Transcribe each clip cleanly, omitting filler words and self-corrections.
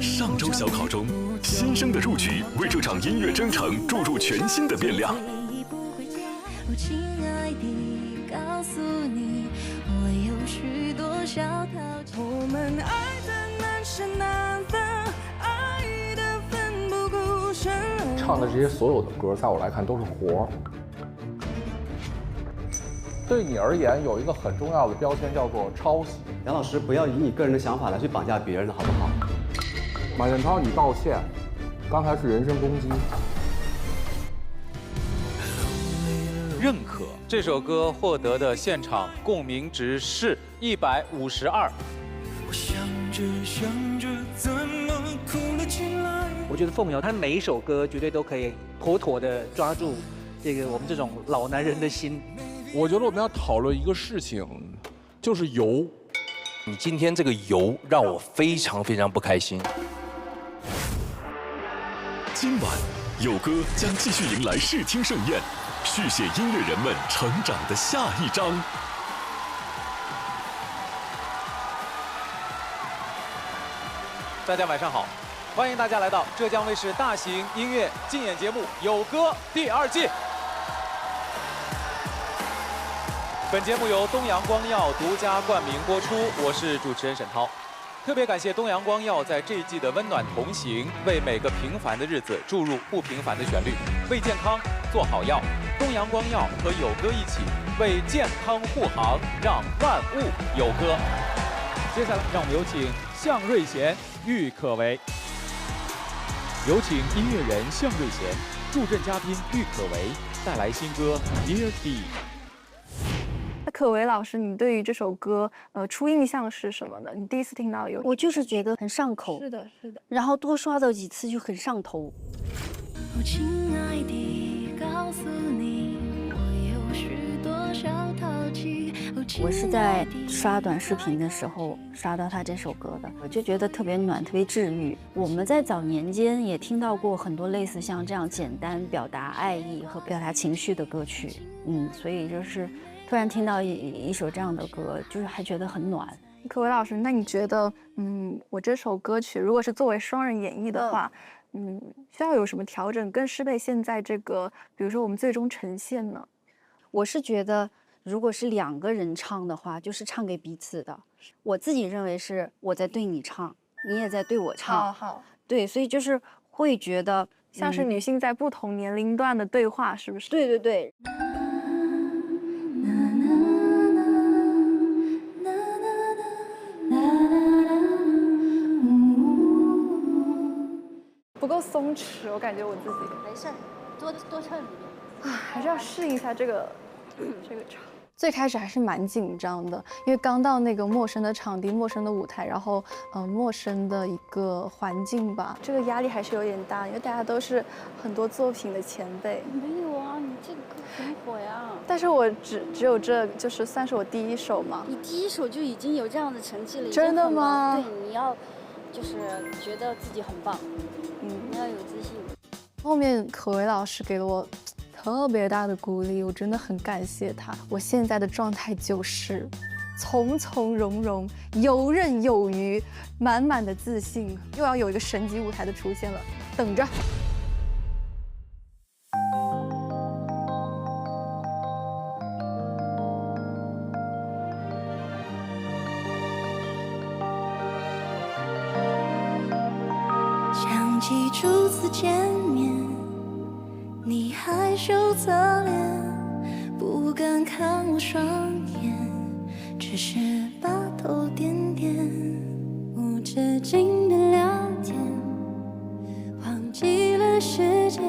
上周小考中，新生的入曲为这场音乐征程注入全新的变量。亲爱的，告诉你，我有许多小淘气。我们爱的难舍难分，爱的奋不顾身。唱的这些所有的歌，在我来看都是活儿。对你而言，有一个很重要的标签叫做抄袭。杨老师，不要以你个人的想法来去绑架别人的好不好？马振涛，你道歉，刚才是人身攻击。认可这首歌获得的现场共鸣值是152。我觉得凤瑶她每一首歌绝对都可以妥妥的抓住这个我们这种老男人的心。我觉得我们要讨论一个事情，就是油。你今天这个油让我非常非常不开心。今晚有歌将继续迎来视听盛宴，续写音乐人们成长的下一章。大家晚上好，欢迎大家来到浙江卫视大型音乐竞演节目《有歌》第2季。本节目由东阳光耀独家冠名播出，我是主持人沈涛。特别感谢东阳光耀在这一季的温暖同行，为每个平凡的日子注入不平凡的旋律，为健康做好药。东阳光耀和有歌一起为健康护航，让万物有歌。接下来，让我们有请向瑞贤、郁可唯。有请音乐人向瑞贤助阵嘉宾郁可唯带来新歌《Dear D》。可唯老师，你对于这首歌，初印象是什么呢？你第一次听到有？我就是觉得很上口。是的，是的。然后多刷到几次就很上头。亲爱的，告诉你，我有许多小淘气。我是在刷短视频的时候刷到他这首歌的，我就觉得特别暖，特别治愈。我们在早年间也听到过很多类似像这样简单表达爱意和表达情绪的歌曲，所以就是突然听到一首这样的歌，就是还觉得很暖。可唯老师，那你觉得，我这首歌曲如果是作为双人演绎的话，需要有什么调整，更适配现在这个，比如说我们最终呈现呢？我是觉得，如果是2个人唱的话，就是唱给彼此的。我自己认为是我在对你唱，你也在对我唱。好。对，所以就是会觉得像是女性在不同年龄段的对话，是不是？对对对。不够松弛，我感觉我自己。没事，多唱几遍。还是要适应一下这个场。最开始还是蛮紧张的，因为刚到那个陌生的场地、陌生的舞台，然后陌生的一个环境吧，这个压力还是有点大，因为大家都是很多作品的前辈。没有啊，你这个歌很火呀。但是我只有这就是算是我第一首嘛。你第一首就已经有这样的成绩了，真的吗？对，你要就是觉得自己很棒，你要有自信。后面可唯老师给了我特别大的鼓励，我真的很感谢他。我现在的状态就是从从容容、游刃有余，满满的自信，又要有一个神级舞台的出现了，等着。想起初次见面，你害羞侧脸，不敢看我双眼，只是把头点点，无止境的聊天，忘记了时间，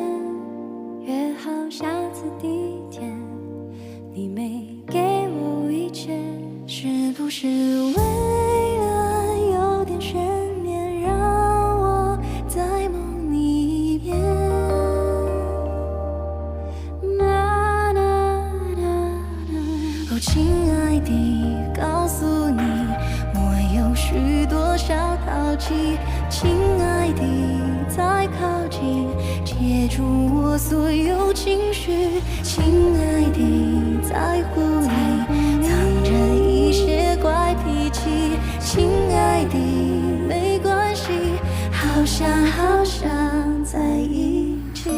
约好下次地点，你没给我一切，是不是为了有点悬念，让我再梦你一遍？哦，亲爱的，告诉你，我有许多小淘气。亲爱的，再靠近，接住我所有情绪。亲爱的，在乎你，藏着一些怪脾气。亲爱的，没关系，想好想在一起。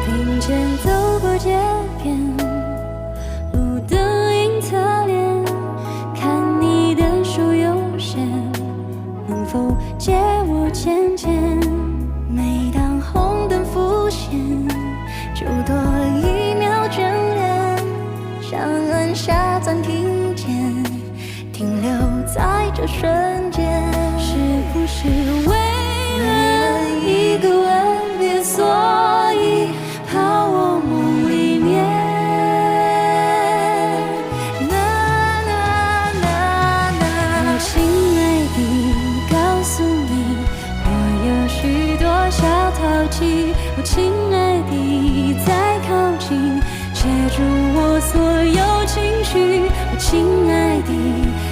并肩走过街边，路灯映侧脸，看你的手有限，能否借我牵牵？每当红灯浮现，就多一秒眷恋，想按下暂停键，停留在这瞬间，是不是为了一个吻别，所以怕我梦里面？我亲爱的，告诉你，我有许多小淘气。我亲爱的，再靠近，接住我所有情绪。我亲爱的，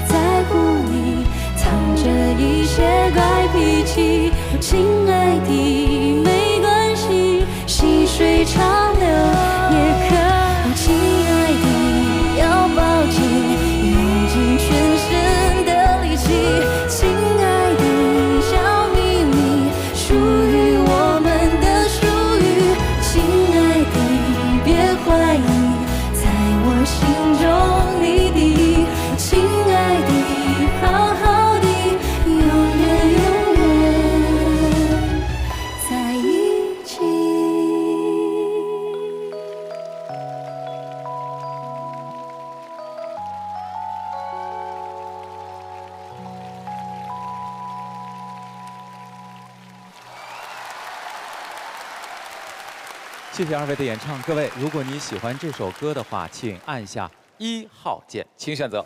在乎你，藏着一些怪脾气。我亲爱的，没关系，细水长流也可。我亲爱的，要抱紧，用尽全身的力气。亲爱的，小秘密，属于我们的属于。亲爱的，别怀疑，在我心中你的。亲爱的，好好的，永远永远在一起。谢谢二位的演唱，各位，如果你喜欢这首歌的话，请按下1号键，请选择。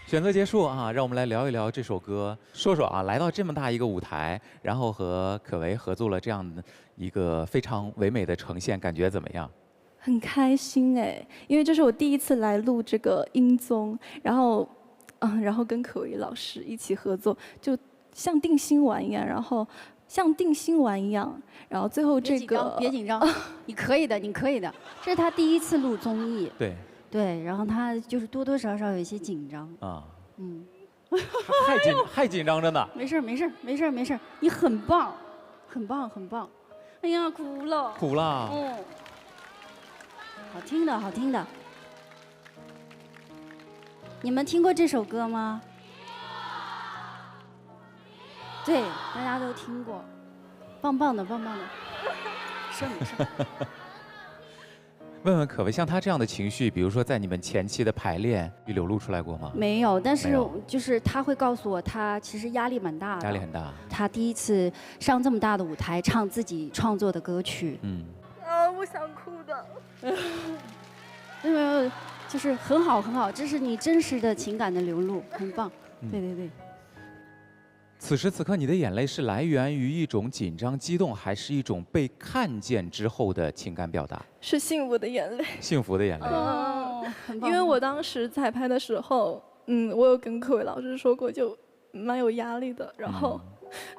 选择结束啊，让我们来聊一聊这首歌，说说啊，来到这么大一个舞台，然后和可唯合作了这样的一个非常唯美的呈现，感觉怎么样？很开心哎，因为这是我第一次来录这个音综，然后跟可唯老师一起合作，就像定心丸一样，然后最后这个别紧张，你可以的，你可以的。这是他第一次录综艺，对，然后他就是多多少少有一些紧张啊，还紧张着呢。没事没事没事没事，你很棒，很棒很棒。哎呀，哭了，哭了，好听的，好听的。你们听过这首歌吗？对，大家都听过，棒棒的，棒棒的。没事。问问可唯，像她这样的情绪，比如说在你们前期的排练，流露出来过吗？没有，但是就是他会告诉我，他其实压力蛮大的。压力很大。他第一次上这么大的舞台，唱自己创作的歌曲。我想哭的。没有，就是很好很好，这是你真实的情感的流露，很棒。对。此时此刻，你的眼泪是来源于一种紧张、激动，还是一种被看见之后的情感表达？是幸福的眼泪。幸福的眼泪。很棒。因为我当时彩排的时候，我有跟可唯老师说过，就蛮有压力的。然后，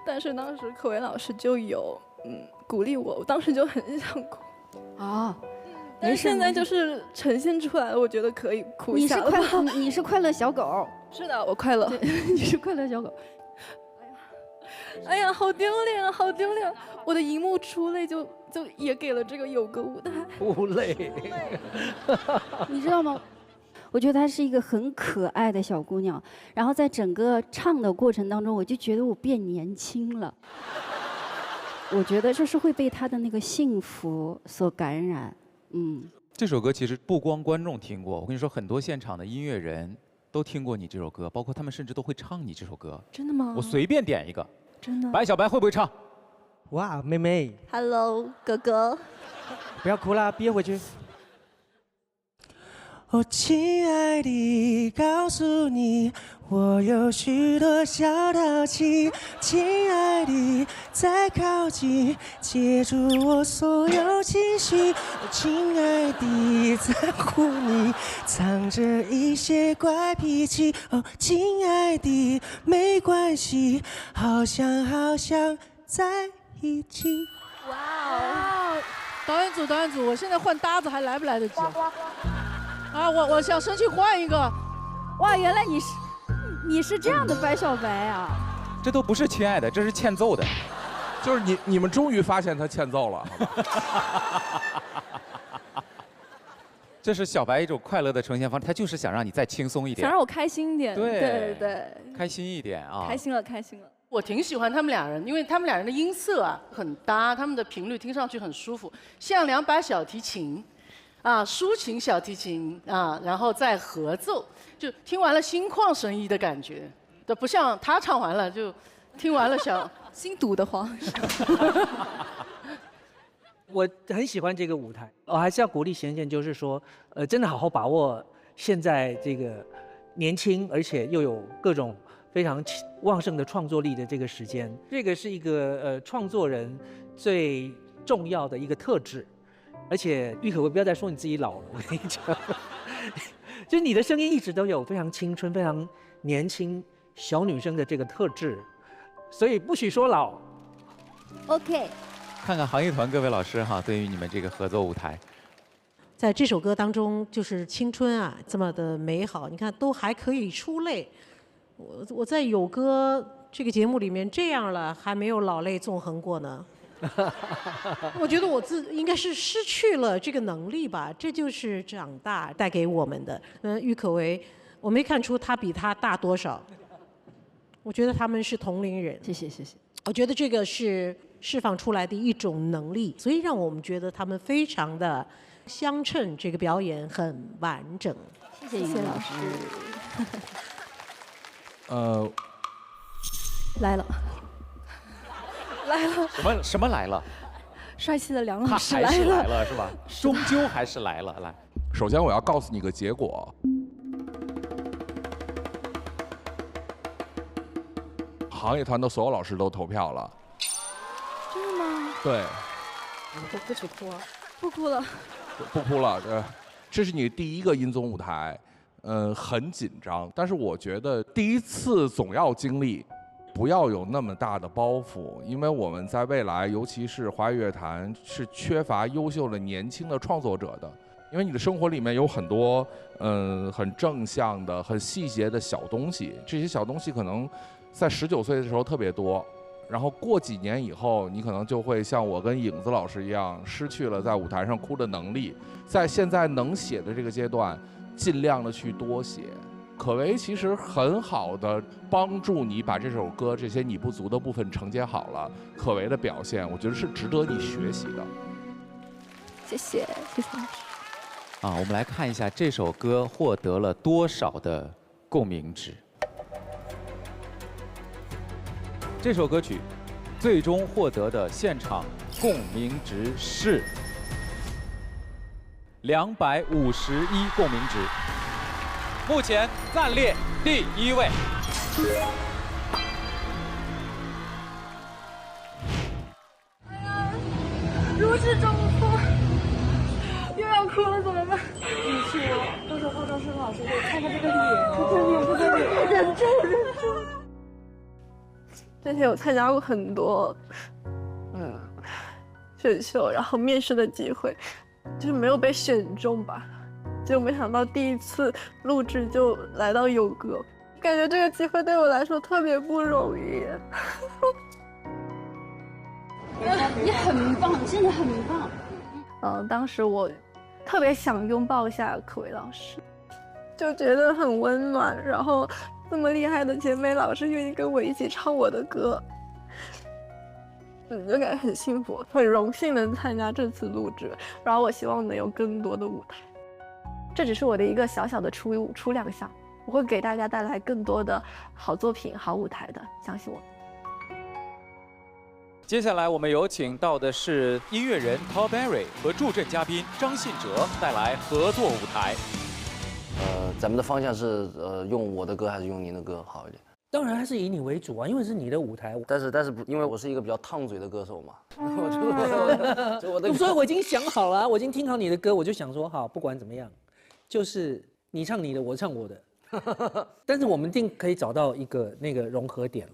但是当时可唯老师就有鼓励我，我当时就很想哭。但是现在就是呈现出来了，我觉得可以哭一下了。你是快乐小狗。是的，我快乐。你是快乐小狗。哎呀，好丢脸啊，好丢脸！我的荧幕出泪就也给了这个有歌舞台。出泪。你知道吗？我觉得她是一个很可爱的小姑娘，然后在整个唱的过程当中，我就觉得我变年轻了。我觉得这是会被她的那个幸福所感染。这首歌其实不光观众听过，我跟你说，很多现场的音乐人都听过你这首歌，包括他们甚至都会唱你这首歌。真的吗？我随便点一个。真的。白小白会不会唱？哇，妹妹。Hello， 哥哥。不要哭啦，憋回去。哦，亲爱的，告诉你，我有许多小淘气。亲爱的，再靠近，接住我所有情绪。亲爱的，在乎你，藏着一些怪脾气。哦，亲爱的，没关系，好想在一起。哇哦！导演组，我现在换搭子还来不来得及？啊，我想生气换一个。哇，原来你是这样的白小白啊！这都不是亲爱的，这是欠揍的。就是你们终于发现他欠揍了，好吧？这是小白一种快乐的呈现方式，他就是想让你再轻松一点，想让我开心一点。对对，开心一点啊！开心了，开心了。我挺喜欢他们俩人，因为他们俩人的音色啊很搭，他们的频率听上去很舒服，像两把小提琴，啊，抒情小提琴啊，然后再合奏，就听完了心旷神怡的感觉，这不像他唱完了就听完了想心堵得慌。我很喜欢这个舞台，我还是要鼓励贤贤，就是说，真的好好把握现在这个年轻而且又有各种非常旺盛的创作力的这个时间，这个是一个创作人最重要的一个特质。而且郁可唯，不要再说你自己老了，我跟你讲，就是你的声音一直都有非常青春、非常年轻小女生的这个特质，所以不许说老。OK。看看行业团各位老师哈，对于你们这个合作舞台，在这首歌当中，就是青春啊，这么的美好，你看都还可以出泪。我在有歌这个节目里面这样了，还没有老泪纵横过呢。我觉得我应该是失去了这个能力吧，这就是长大带给我们的。郁可唯，我没看出她比她大多少，我觉得他们是同龄人。谢谢。我觉得这个是释放出来的一种能力，所以让我们觉得他们非常的相称，这个表演很完整。谢谢老师。来了。什么来了？帅气的梁老师他还是来了是吧？终究还是来了。来，首先我要告诉你个结果，行业团的所有老师都投票了。真的吗？对。我不许哭啊！不哭了。不哭了，这是你第一个音综舞台，很紧张，但是我觉得第一次总要经历。不要有那么大的包袱，因为我们在未来，尤其是华语乐坛，是缺乏优秀的年轻的创作者的。因为你的生活里面有很多，很正向的、很细节的小东西，这些小东西可能在19岁的时候特别多，然后过几年以后，你可能就会像我跟影子老师一样，失去了在舞台上哭的能力。在现在能写的这个阶段，尽量的去多写。可唯其实很好的帮助你把这首歌这些你不足的部分承接好了。可唯的表现，我觉得是值得你学习的。谢谢老师。啊，我们来看一下这首歌获得了多少的共鸣值。这首歌曲最终获得的现场共鸣值是251共鸣值。目前暂列第1位。哎呀，如释重负，又要哭了，怎么办？你是我，到时候化妆师老师给我看看这个脸，不可以，忍住。之前有参加过很多，选秀，然后面试的机会，就是没有被选中吧。就没想到第一次录制就来到有歌，感觉这个机会对我来说特别不容易。你很棒，真的很棒。当时我特别想拥抱一下可唯老师，就觉得很温暖。然后这么厉害的姐妹老师愿意跟我一起唱我的歌，就感觉很幸福，很荣幸能参加这次录制。然后我希望能有更多的舞台。这只是我的一个小小的初亮相，我会给大家带来更多的好作品、好舞台的，相信我。接下来我们有请到的是音乐人 Paul Berry 和助阵嘉宾张信哲带来合作舞台。咱们的方向是用我的歌还是用您的歌好一点？当然还是以你为主啊，因为是你的舞台。但是不，因为我是一个比较烫嘴的歌手嘛，所以我已经想好了，我已经听好你的歌，我就想说好，不管怎么样，就是你唱你的，我唱我的。但是我们一定可以找到一个那个融合点。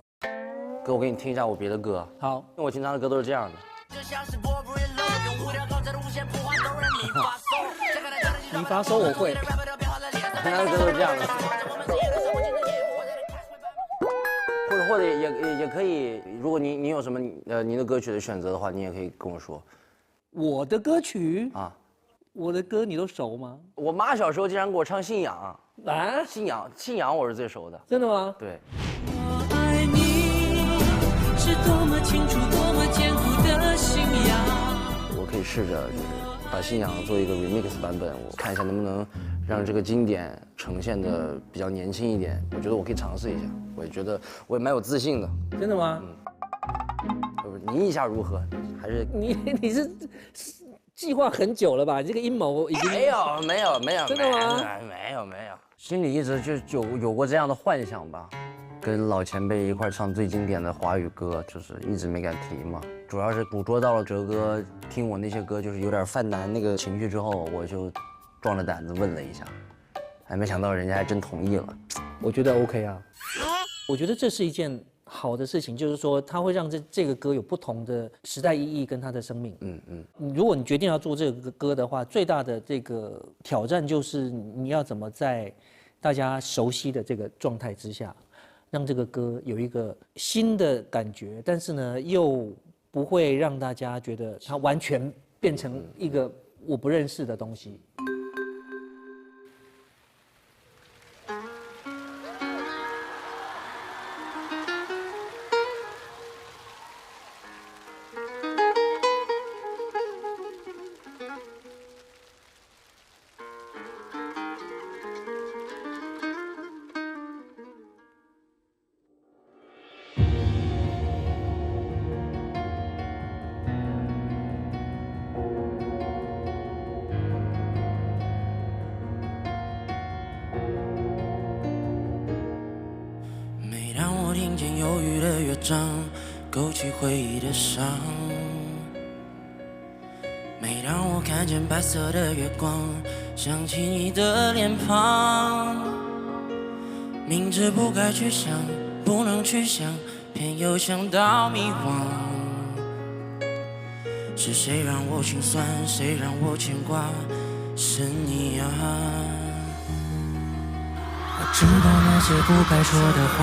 哥，我给你听一下我别的歌。好，因为我经常的歌都是这样的。你发收我会。平常的歌都是这样的。或者也可以，如果你有什么您的歌曲的选择的话，你也可以跟我说。我的歌曲啊，我的歌你都熟吗？我妈小时候经常给我唱《信仰》啊，信仰我是最熟的。真的吗？对。我爱你是多么清楚、多么坚固的信仰。我可以试着就是把《信仰》做一个 remix 版本，我看一下能不能让这个经典呈现的比较年轻一点。我觉得我可以尝试一下，我也觉得我也蛮有自信的。真的吗？您意下如何？还是你是计划很久了吧？这个阴谋已经没有，真的吗？没有，心里一直就有过这样的幻想吧，跟老前辈一块唱最经典的华语歌，就是一直没敢提嘛。主要是捕捉到了哲哥听我那些歌就是有点犯难那个情绪之后，我就壮着胆子问了一下，还没想到人家还真同意了。我觉得 OK 啊，我觉得这是一件好的事情，就是说它会让这个歌有不同的时代意义跟它的生命。如果你决定要做这个歌的话，最大的这个挑战就是你要怎么在大家熟悉的这个状态之下，让这个歌有一个新的感觉，但是呢又不会让大家觉得它完全变成一个我不认识的东西。勾起回忆的伤，每当我看见白色的月光，想起你的脸庞。明知不该去想，不能去想，偏又想到迷惘。是谁让我心酸，谁让我牵挂？是你啊！我知道那些不该说的话，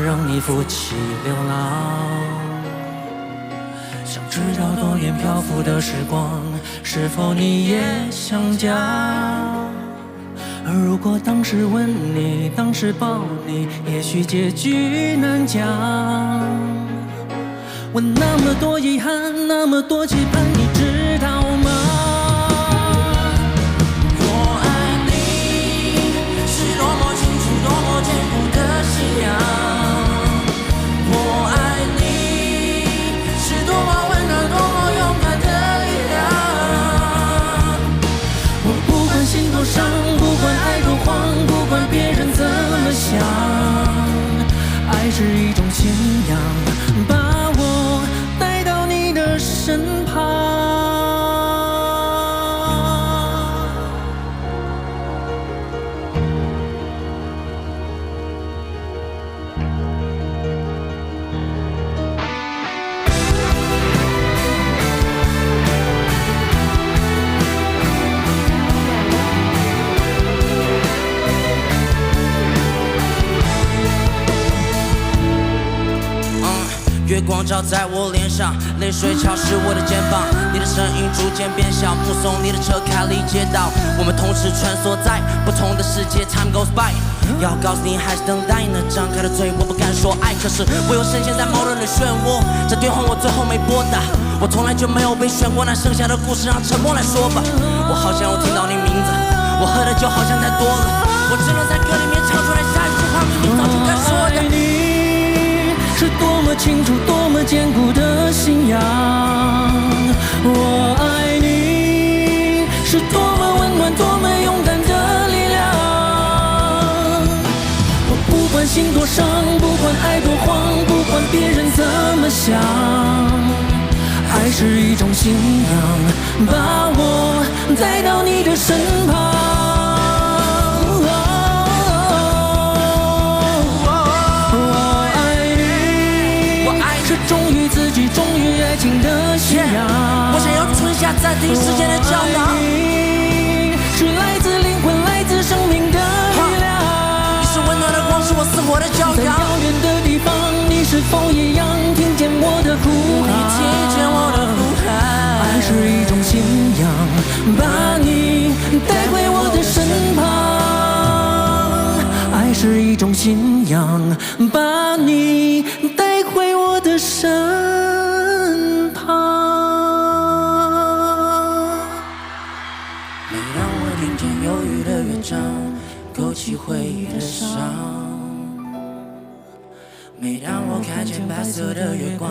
让你负气流浪。想知道多年漂浮的时光，是否你也想家？而如果当时吻你，当时抱你，也许结局难讲。我那么多遗憾，那么多期盼，你知道吗？坚固的信仰，我爱你，是多么温暖，多么勇敢的力量。我不管心多伤，不管爱多慌，不管别人怎么想，爱是一种信仰，把我带到你的身旁。月光照在我脸上，泪水敲湿我的肩膀，你的声音逐渐变小，目送你的车开离街道，我们同时穿梭在不同的世界 ，Time goes by。要告诉你还是等待呢，张开的嘴我不敢说爱，可是我又深陷在矛盾的漩涡。这电话我最后没拨打，我从来就没有被选过，那剩下的故事让沉默来说吧。我好像又听到你名字，我喝的酒好像太多了，我只能在歌里面唱出来下一句话，明明早就该说的。是多么清楚，多么坚固的信仰。我爱你，是多么温暖，多么勇敢的力量。心多伤，不管爱多慌，不管别人怎么想，爱是一种信仰，把我带到你的身旁。忠于自己，忠于爱情的信仰。我想要吞下暂停时间的胶囊，是来自灵魂，来自生命的力量。你是温暖的光，是我生活的骄阳。在遥远的地方，你是否一样听见我的呼喊？听见我的呼喊。爱是一种信仰，把你带回我的身旁。爱是一种信仰，把你带回我的身旁。每当我听见忧郁的乐章，勾起回忆的伤；每当我看见白色的月光，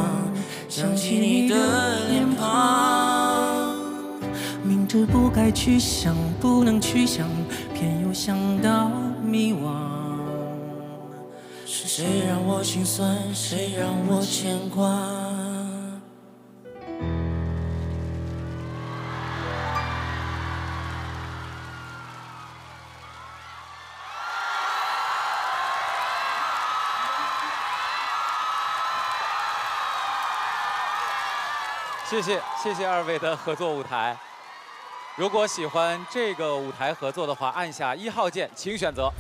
想起你的脸庞。明知不该去想，不能去想，偏又想到迷惘。是谁让我心酸，谁让我牵挂？谢谢二位的合作舞台。如果喜欢这个舞台合作的话，按下1号键，请选择。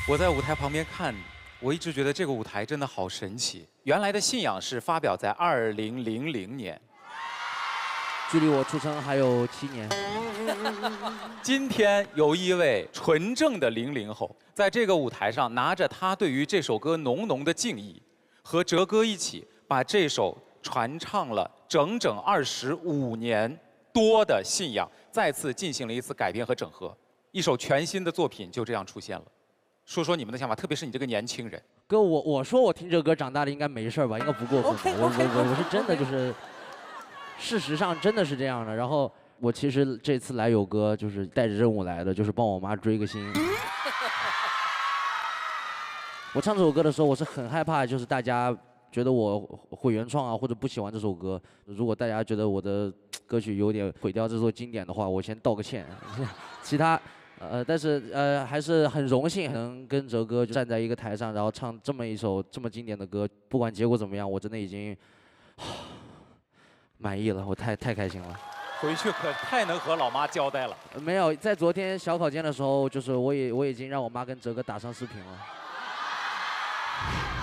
我在舞台旁边看，我一直觉得这个舞台真的好神奇。原来的信仰是发表在2000年，距离我出生还有7年。今天有一位纯正的00后，在这个舞台上拿着他对于这首歌浓浓的敬意，和哲哥一起把这首传唱了整整25年多的信仰，再次进行了一次改编和整合，一首全新的作品就这样出现了。说说你们的想法，特别是你这个年轻人。哥，我说我听这个歌长大的应该没事吧，应该不过分。我是真的就是，事实上真的是这样的。然后我其实这次来有歌就是带着任务来的，就是帮我妈追个星。我唱这首歌的时候，我是很害怕，就是大家觉得我毁原创啊，或者不喜欢这首歌。如果大家觉得我的歌曲有点毁掉这首经典的话，我先道个歉。其他。但是还是很荣幸能跟哲哥站在一个台上，然后唱这么一首这么经典的歌。不管结果怎么样，我真的已经满意了，我太开心了。回去可太能和老妈交代了。没有，在昨天小考间的时候，就是我已经让我妈跟哲哥打上视频了。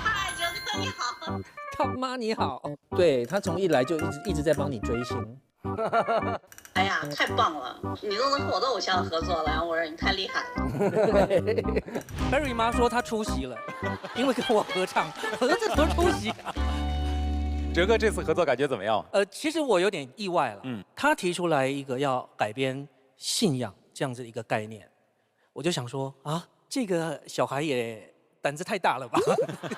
嗨，哲哥你好。他妈你好。对他从一来就一直在帮你追星。哎呀，太棒了！你都能和我的偶像合作了，杨博仁，你太厉害了。Berry 妈说她出席了，因为跟我合唱，合着都出席啊。哲哥这次合作感觉怎么样？其实我有点意外了。他提出来一个要改编信仰这样子一个概念，我就想说啊，这个小孩也胆子太大了吧？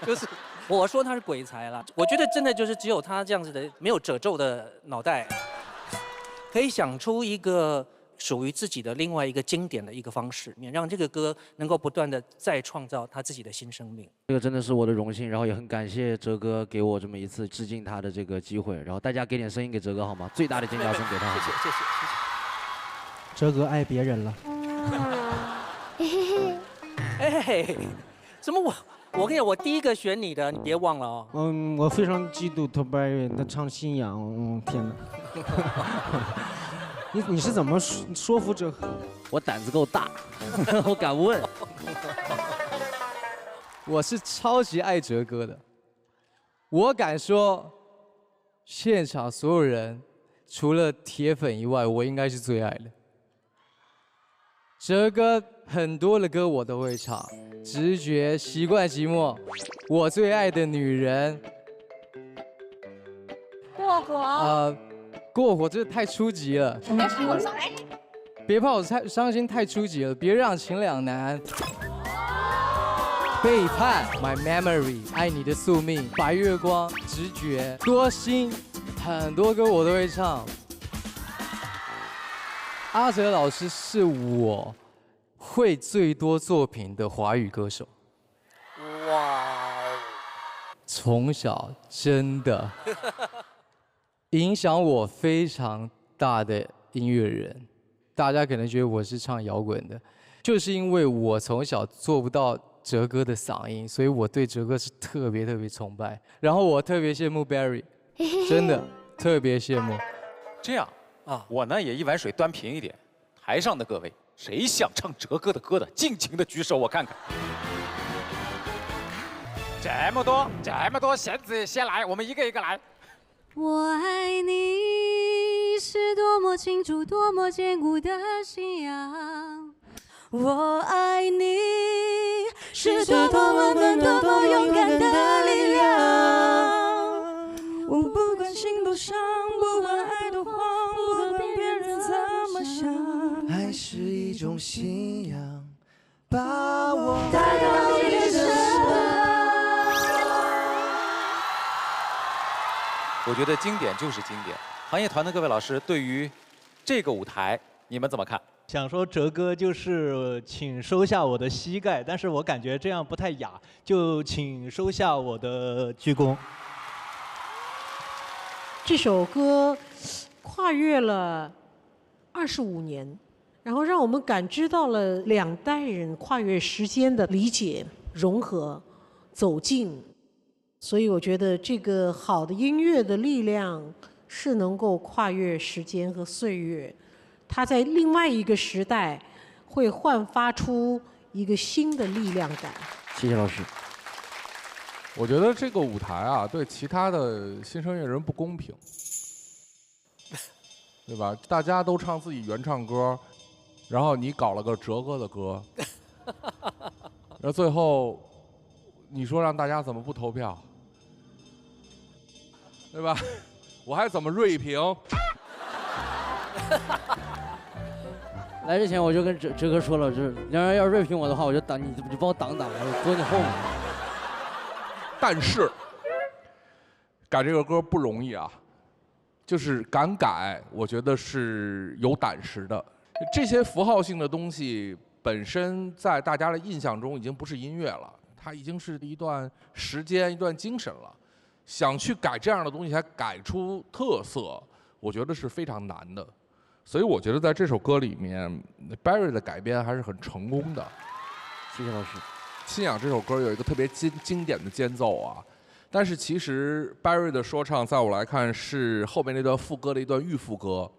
就是我说他是鬼才啦，我觉得真的就是只有他这样子的没有褶皱的脑袋。可以想出一个属于自己的另外一个经典的一个方式，让这个歌能够不断的再创造他自己的新生命。这个真的是我的荣幸，然后也很感谢哲哥给我这么一次致敬他的这个机会。然后大家给点声音给哲哥好吗？最大的尖叫声给他。谢谢。哲哥爱别人了。哎，怎么我跟你讲，我第一个选你的，你别忘了哦。我非常嫉妒 Berry 他唱信仰，天哪！你是怎么说服哲哥？我胆子够大，我敢问。我是超级爱哲哥的，我敢说，现场所有人除了铁粉以外，我应该是最爱的。哲哥很多的歌我都会唱，直觉、习惯寂寞，我最爱的女人。过火。过火这太初级了。别怕我伤心。别怕我伤心太初级了，别让情两难。背叛 My Memory， 爱你的宿命，白月光，直觉，多心，很多歌我都会唱。阿哲老师是我会最多作品的华语歌手。哇！从小真的影响我非常大的音乐人，大家可能觉得我是唱摇滚的，就是因为我从小做不到哲哥的嗓音，所以我对哲哥是特别崇拜。然后我特别羡慕 Barry， 真的特别羡慕。这样啊，我呢也一碗水端平一点。台上的各位，谁想唱哲哥的歌的，尽情的举手，我看看。这么多弦子，先来，我们一个一个来。我爱你是多么清楚、多么坚固的信仰。我爱你是多么温暖、多么勇敢的力量。我不管心多伤，不管爱多慌，不管别人怎么想。爱是一种信仰，把我带到你的身旁。我觉得经典就是经典。行业团的各位老师，对于这个舞台，你们怎么看？想说哲哥就是请收下我的膝盖，但是我感觉这样不太雅，就请收下我的鞠躬。这首歌跨越了25年，然后让我们感知到了两代人跨越时间的理解、融合、走近。所以我觉得这个好的音乐的力量是能够跨越时间和岁月，它在另外一个时代会焕发出一个新的力量感。谢谢老师。我觉得这个舞台啊，对其他的新生乐人不公平，对吧？大家都唱自己原唱歌，然后你搞了个哲哥的歌，然后最后你说让大家怎么不投票？对吧？我还怎么锐评？来之前我就跟哲哥说了，就是你要锐评我的话，我就挡你，就帮我挡，我躲你后面。但是改这个歌不容易啊，就是敢改，我觉得是有胆识的。这些符号性的东西本身在大家的印象中已经不是音乐了，它已经是一段时间、一段精神了。想去改这样的东西，还改出特色，我觉得是非常难的。所以我觉得在这首歌里面 ，Barry 的改编还是很成功的。谢谢老师。信仰这首歌有一个特别经典的间奏啊，但是其实 Barry 的说唱在我来看是后面那段副歌的一段预副歌。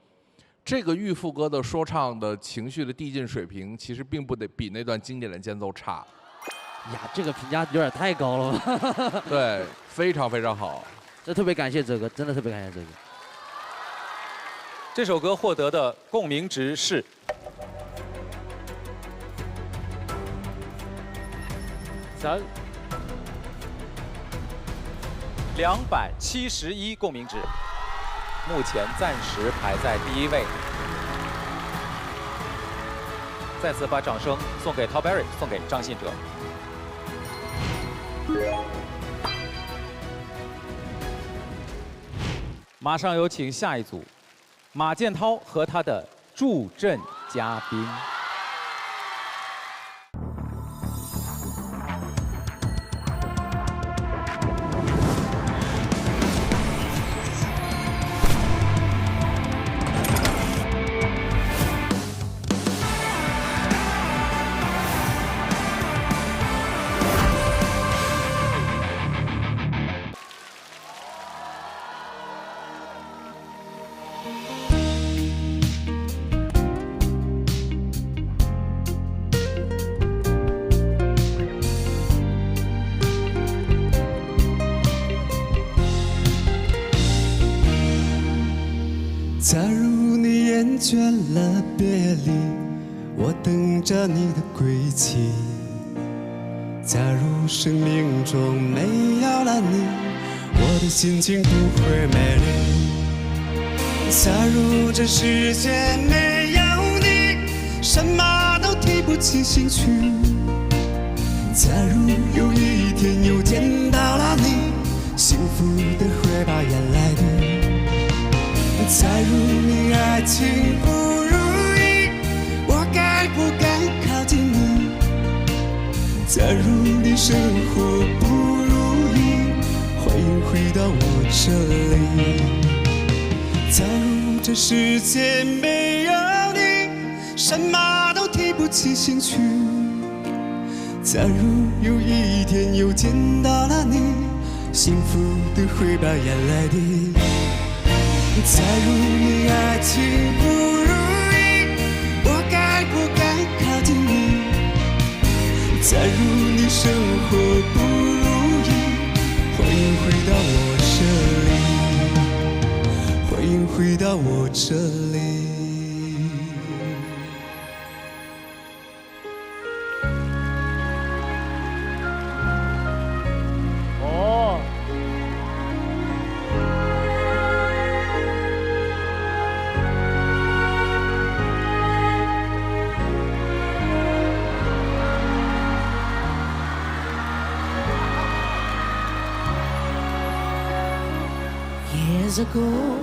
这个预副歌的说唱的情绪的递进水平，其实并不得比那段经典的间奏差。呀，这个评价有点太高了吧？对，非常好。这特别感谢哲哥，真的特别感谢哲哥。这首歌获得的共鸣值是271共鸣值，目前暂时排在第一位。再次把掌声送给 Top Barry， 送给张信哲。马上有请下一组，马建涛和他的助阵嘉宾。假如你厌倦了别离，我等着你的归期。假如生命中没有了你，我的心情不会美丽。假如这世界没有你，什么都提不起兴趣。假如有一天又见到了你，幸福的会把眼来滴。假如你爱情不如意，我该不该靠近你？假如你生活不如意，欢迎回到我这里。假如这世界没有你，什么都提不起兴趣。假如有一天又见到了你，幸福的会把眼来滴。假如你爱情不如意，我该不该靠近你？假如你生活不如意，欢迎回到我这里，欢迎回到我这里。Years ago,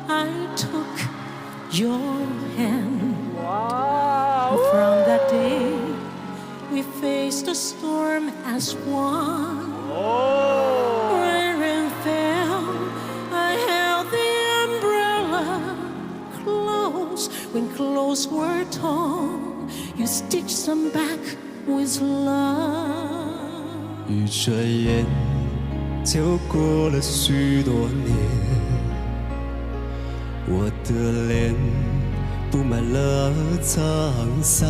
I took your hand. Wow. From that day, we faced a storm as one. Oh. When rain fell, I held the umbrella close. When clothes were torn, you stitched them back with love. 一转眼就过了许多年，我的脸布满了沧桑，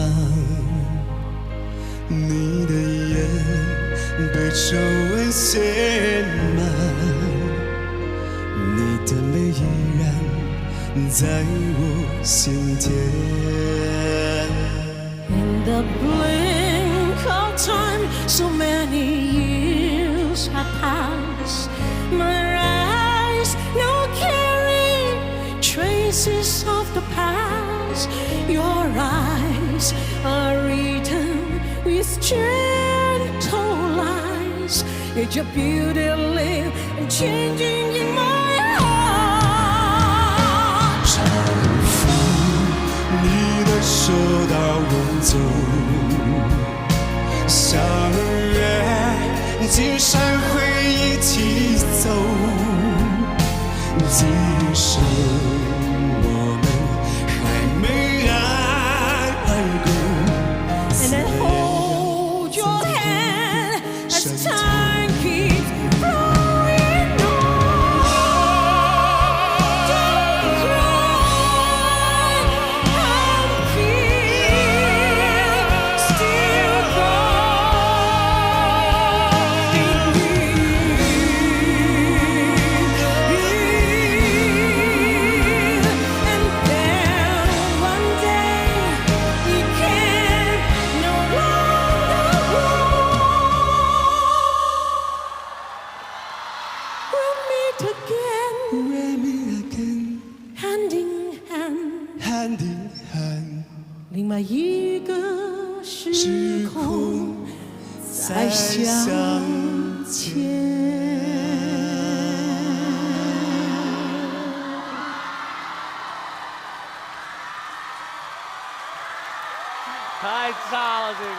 你的眼被皱纹写满，你的美依然在我心田。In the blink of time, so many years have passed. My eyes now carry traces of the past. Your eyes are written with gentle lines. Yet your beauty live and changing in my heart. 丈夫，你的手到永久，相约今生会一起走，今生我们还没爱够。And then hold your hand as time keeps flowing on. Don't cry, I'm here, still And then one day you can no longer walk. We'll meet again, hand in hand. 另外一个时空再相见。太炸了，这个！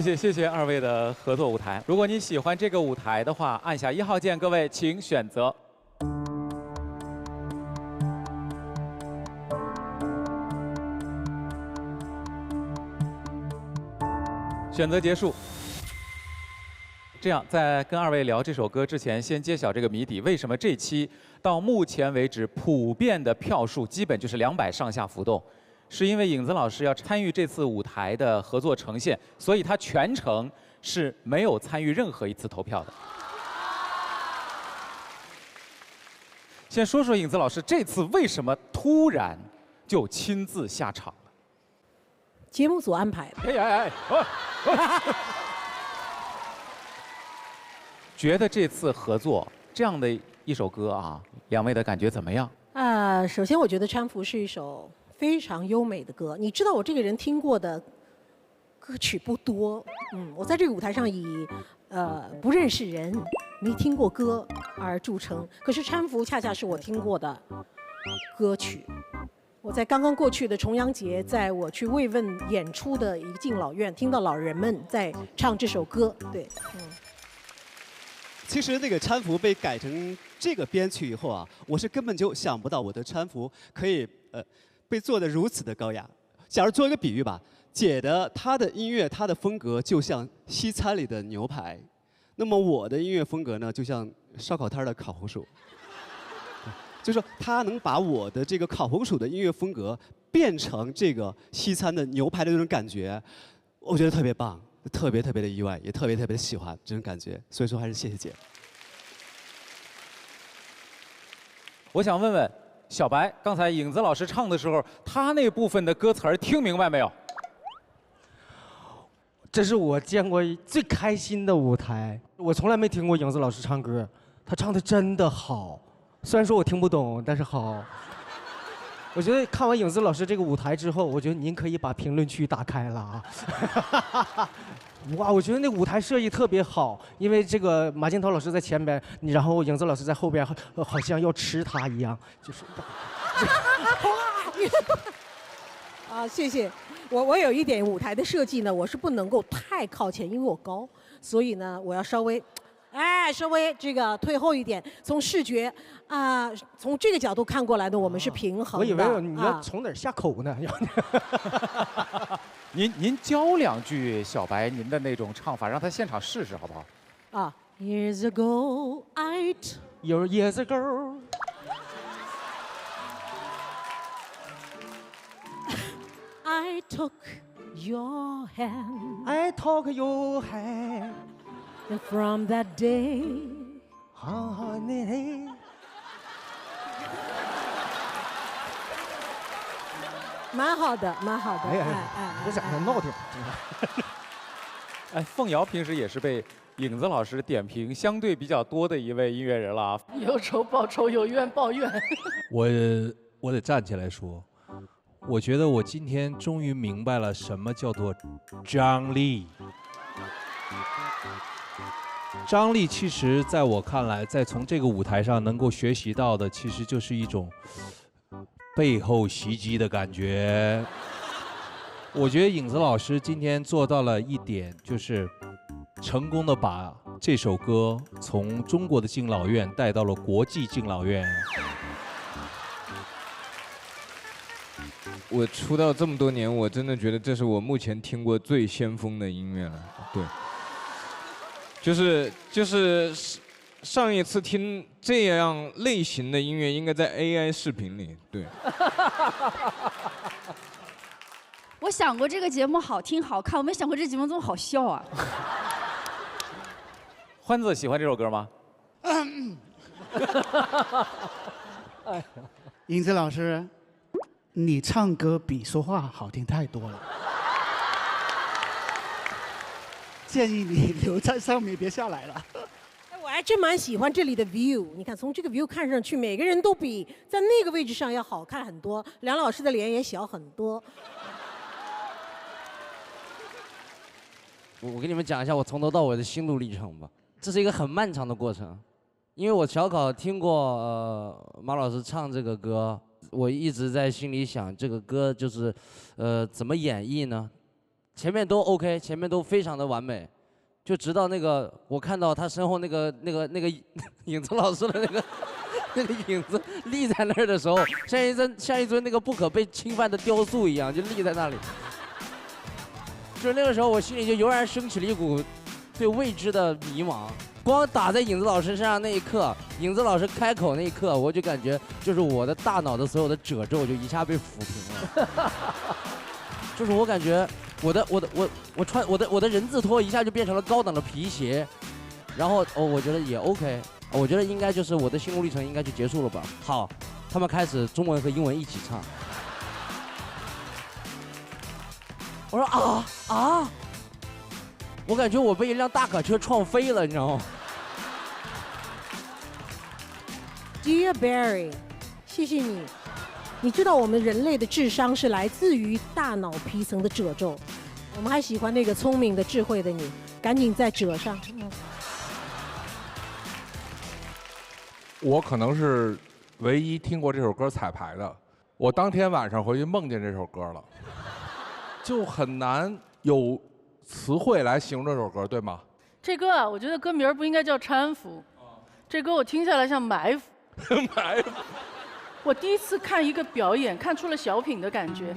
谢谢二位的合作舞台。如果你喜欢这个舞台的话，按下1号键，各位请选择。选择结束。这样，在跟二位聊这首歌之前，先揭晓这个谜底：为什么这期到目前为止普遍的票数基本就是200上下浮动？是因为影子老师要参与这次舞台的合作呈现，所以他全程是没有参与任何一次投票的。先说说影子老师这次为什么突然就亲自下场了？节目组安排的。哎，觉得这次合作这样的一首歌啊，2位的感觉怎么样？首先我觉得《搀扶》是一首非常优美的歌。你知道我这个人听过的歌曲不多，我在这个舞台上以不认识人、没听过歌而著称。可是搀扶恰恰是我听过的歌曲。我在刚刚过去的重阳节，在我去慰问演出的一个敬老院，听到老人们在唱这首歌。对，其实那个搀扶被改成这个编曲以后啊，我是根本就想不到我的搀扶可以被做得如此的高雅。假如做一个比喻吧，姐的她的音乐她的风格就像西餐里的牛排，那么我的音乐风格呢，就像烧烤摊的烤红薯。就是说，她能把我的这个烤红薯的音乐风格变成这个西餐的牛排的那种感觉，我觉得特别棒，特别的意外，也特别的喜欢这种感觉。所以说，还是谢谢姐。我想问问小白，刚才影子老师唱的时候，他那部分的歌词儿听明白没有？这是我见过最开心的舞台，我从来没听过影子老师唱歌，他唱的真的好。虽然说我听不懂，但是好。我觉得看完影子老师这个舞台之后，我觉得您可以把评论区打开了啊！哇，我觉得那舞台设计特别好，因为这个马金涛老师在前边，然后影子老师在后边，好像要吃他一样，就是。啊，谢谢。我有一点舞台的设计呢，我是不能够太靠前，因为我高，所以呢，我要稍微这个退后一点。从视觉从这个角度看过来呢，我们是平衡的。我以为你要从哪儿下口呢？您教两句小白您的那种唱法，让他现场试试好不好？Years ago years ago I took your hand. I took your hand. And from that day, honey. 蛮好的。我讲的闹挺。凤瑶平时也是被影子老师点评相对比较多的一位音乐人了啊。有仇报仇，有怨报怨。我得站起来说。我觉得我今天终于明白了什么叫做张力。张力其实在我看来，在从这个舞台上能够学习到的，其实就是一种背后袭击的感觉。我觉得影子老师今天做到了一点，就是成功的把这首歌从中国的敬老院带到了国际敬老院。我出道这么多年，我真的觉得这是我目前听过最先锋的音乐了。对，就是上一次听这样类型的音乐，应该在 AI 视频里。对。我想过这个节目好听好看，我没想过这节目这么好笑啊。欢子喜欢这首歌吗？影子老师。你唱歌比说话好听太多了，建议你留在上面别下来了。我还真蛮喜欢这里的 view， 你看从这个 view 看上去，每个人都比在那个位置上要好看很多，梁老师的脸也小很多。我跟你们讲一下我从头到尾的心路历程吧，这是一个很漫长的过程，因为我小考听过马老师唱这个歌。我一直在心里想，这个歌就是，怎么演绎呢？前面都 OK， 前面都非常的完美，就直到那个我看到他身后那个影子老师的那个影子立在那儿的时候，像一尊那个不可被侵犯的雕塑一样，就立在那里。就是那个时候，我心里就油然升起了一股对未知的迷茫。光打在影子老师身上那一刻，影子老师开口那一刻，我就感觉就是我的大脑的所有的褶皱就一下被抚平了。就是我感觉我的人字拖一下就变成了高档的皮鞋，然后我觉得也 OK， 我觉得应该就是我的心路历程应该就结束了吧。好，他们开始中文和英文一起唱。我说我感觉我被一辆大卡车撞飞了，你知道吗？ Dear Barry， 谢谢你，你知道我们人类的智商是来自于大脑皮层的褶皱，我们还喜欢那个聪明的、智慧的你，赶紧再褶上。我可能是唯一听过这首歌彩排的，我当天晚上回去梦见这首歌了，就很难有词汇来形容这首歌，对吗？这歌啊，我觉得歌名不应该叫搀扶，这歌我听下来像埋伏。埋伏。我第一次看一个表演，看出了小品的感觉。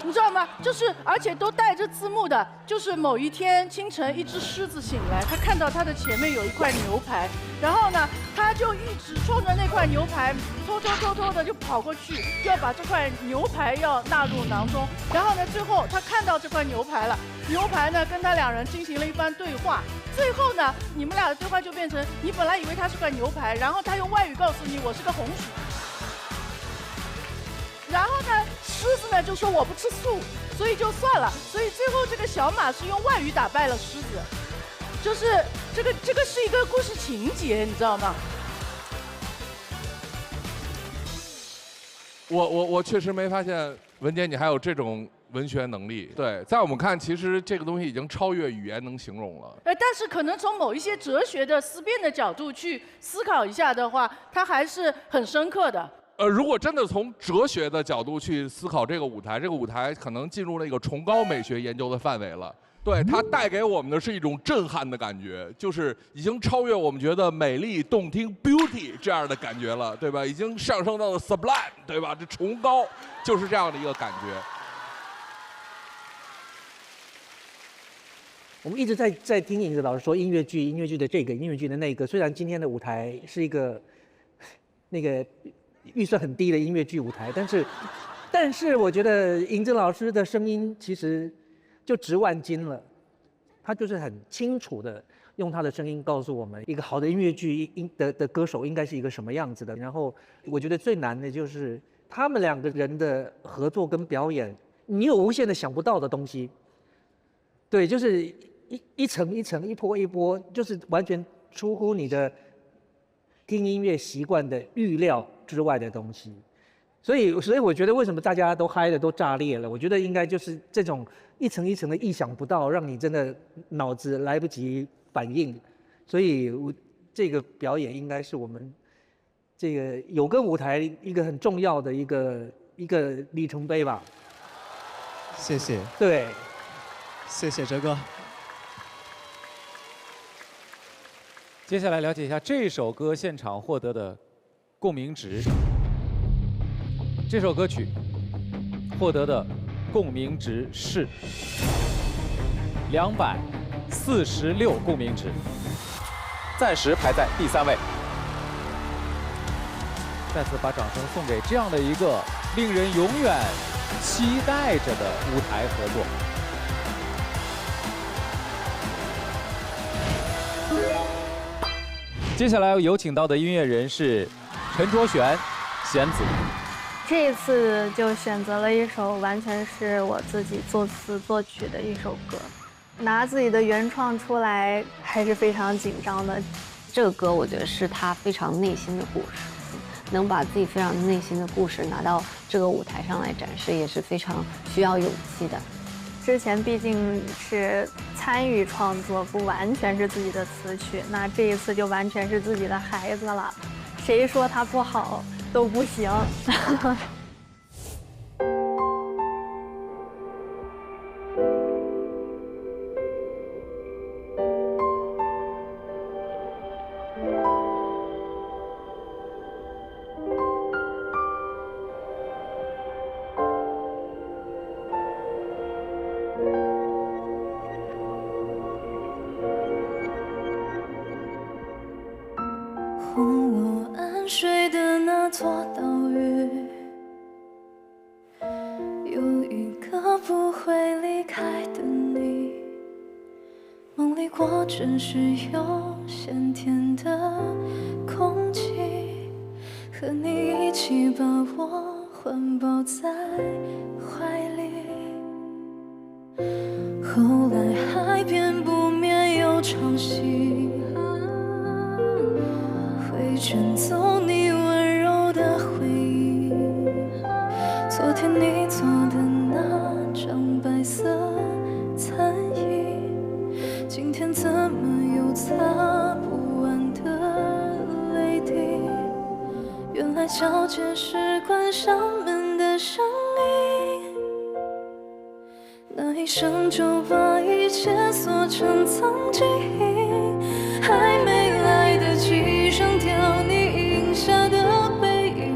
你知道吗？就是而且都带着字幕的。就是某一天清晨，一只狮子醒来，他看到他的前面有一块牛排，然后呢，他就一直冲着那块牛排，偷偷的就跑过去，要把这块牛排要纳入囊中。然后呢，最后他看到这块牛排了，牛排呢跟他两人进行了一番对话。最后呢，你们俩的对话就变成，你本来以为它是块牛排，然后他用外语告诉你我是个红薯。然后呢，狮子呢就说我不吃素，所以就算了。所以最后这个小马是用外语打败了狮子，就是这个是一个故事情节，你知道吗？我确实没发现文杰你还有这种文学能力。对，在我们看，其实这个东西已经超越语言能形容了。但是可能从某一些哲学的思辨的角度去思考一下的话，它还是很深刻的。如果真的从哲学的角度去思考这个舞台，这个舞台可能进入了一个崇高美学研究的范围了。对，它带给我们的是一种震撼的感觉，就是已经超越我们觉得美丽、动听 （beauty） 这样的感觉了，对吧？已经上升到了 sublime， 对吧？这崇高就是这样的一个感觉。我们一直在听尹子老师说音乐剧的这个，音乐剧的那个。虽然今天的舞台是一个那个预算很低的音乐剧舞台，但是我觉得尹子老师的声音其实就值万金了。他就是很清楚的用他的声音告诉我们，一个好的音乐剧的歌手应该是一个什么样子的。然后我觉得最难的就是他们两个人的合作跟表演，你有无限的想不到的东西。对，就是一层一层、一波一波，就是完全出乎你的听音乐习惯的预料之外的东西。所以我觉得为什么大家都嗨的都炸裂了？我觉得应该就是这种一层一层的意想不到，让你真的脑子来不及反应。所以这个表演应该是我们这个有个舞台一个很重要的一个里程碑吧。谢谢。对。谢谢哲哥。接下来了解一下这首歌现场获得的共鸣值。这首歌曲获得的共鸣值是246共鸣值，暂时排在第3位。再次把掌声送给这样的一个令人永远期待着的舞台合作。接下来有请到的音乐人是陈卓璇、弦子。这一次就选择了一首完全是我自己作词作曲的一首歌，拿自己的原创出来还是非常紧张的。这个歌我觉得是他非常内心的故事，能把自己非常内心的故事拿到这个舞台上来展示，也是非常需要勇气的。之前毕竟是参与创作，不完全是自己的词曲，那这一次就完全是自己的孩子了，谁说他不好都不行。哄我安睡的那座岛屿，有一个不会离开的你，梦里果真是有咸甜的空气，和你一起把我环抱在怀里。后来海边不免有潮汐，会卷走你温柔的回忆，昨天你做的那张白色餐椅，今天怎么又擦不完的泪滴？原来交接是关上门的声音，那一声就把一切锁成曾经，还没来得及扔掉你印下的背影。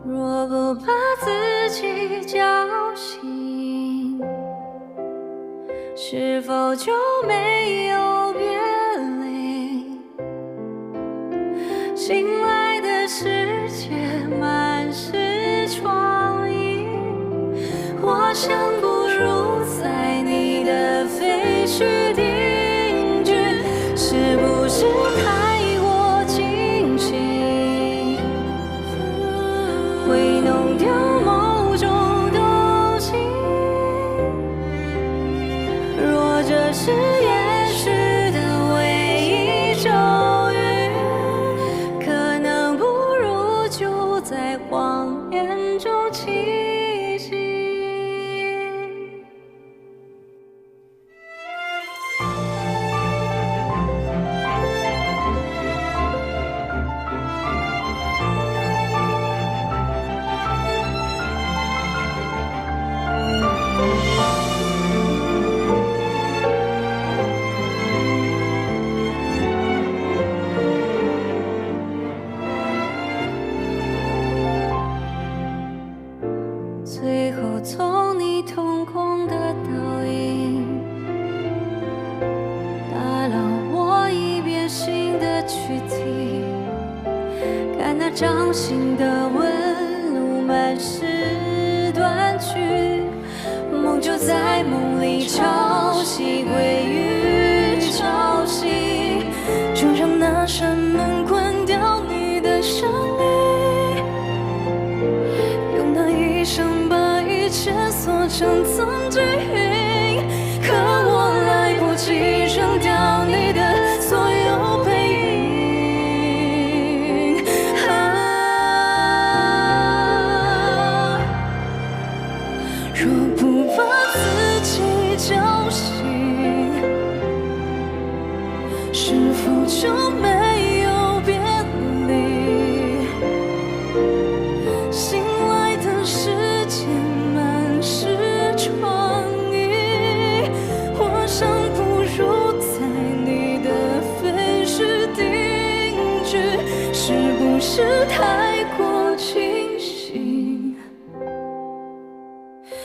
若不把自己叫醒，是否就没有别离？醒来的世界满是疮痍，我想不如在你的废墟定居，是不是太过惊喜，会弄掉某种东西？若这是也许的唯一咒语，可能不如就在谎言中栖息。最后从你瞳孔的倒影，打扰我一遍新的躯体，看那掌心的纹路满是断句，梦就在梦里潮汐归于潮汐，就让那扇门关掉你的声音，用那一声把一切锁成曾经，可我来不及扔掉你的所有背影。若不把自己叫醒，是否就没有别离？醒来的世界满是疮痍，我想不如在你的废墟定居，是不是太过清醒，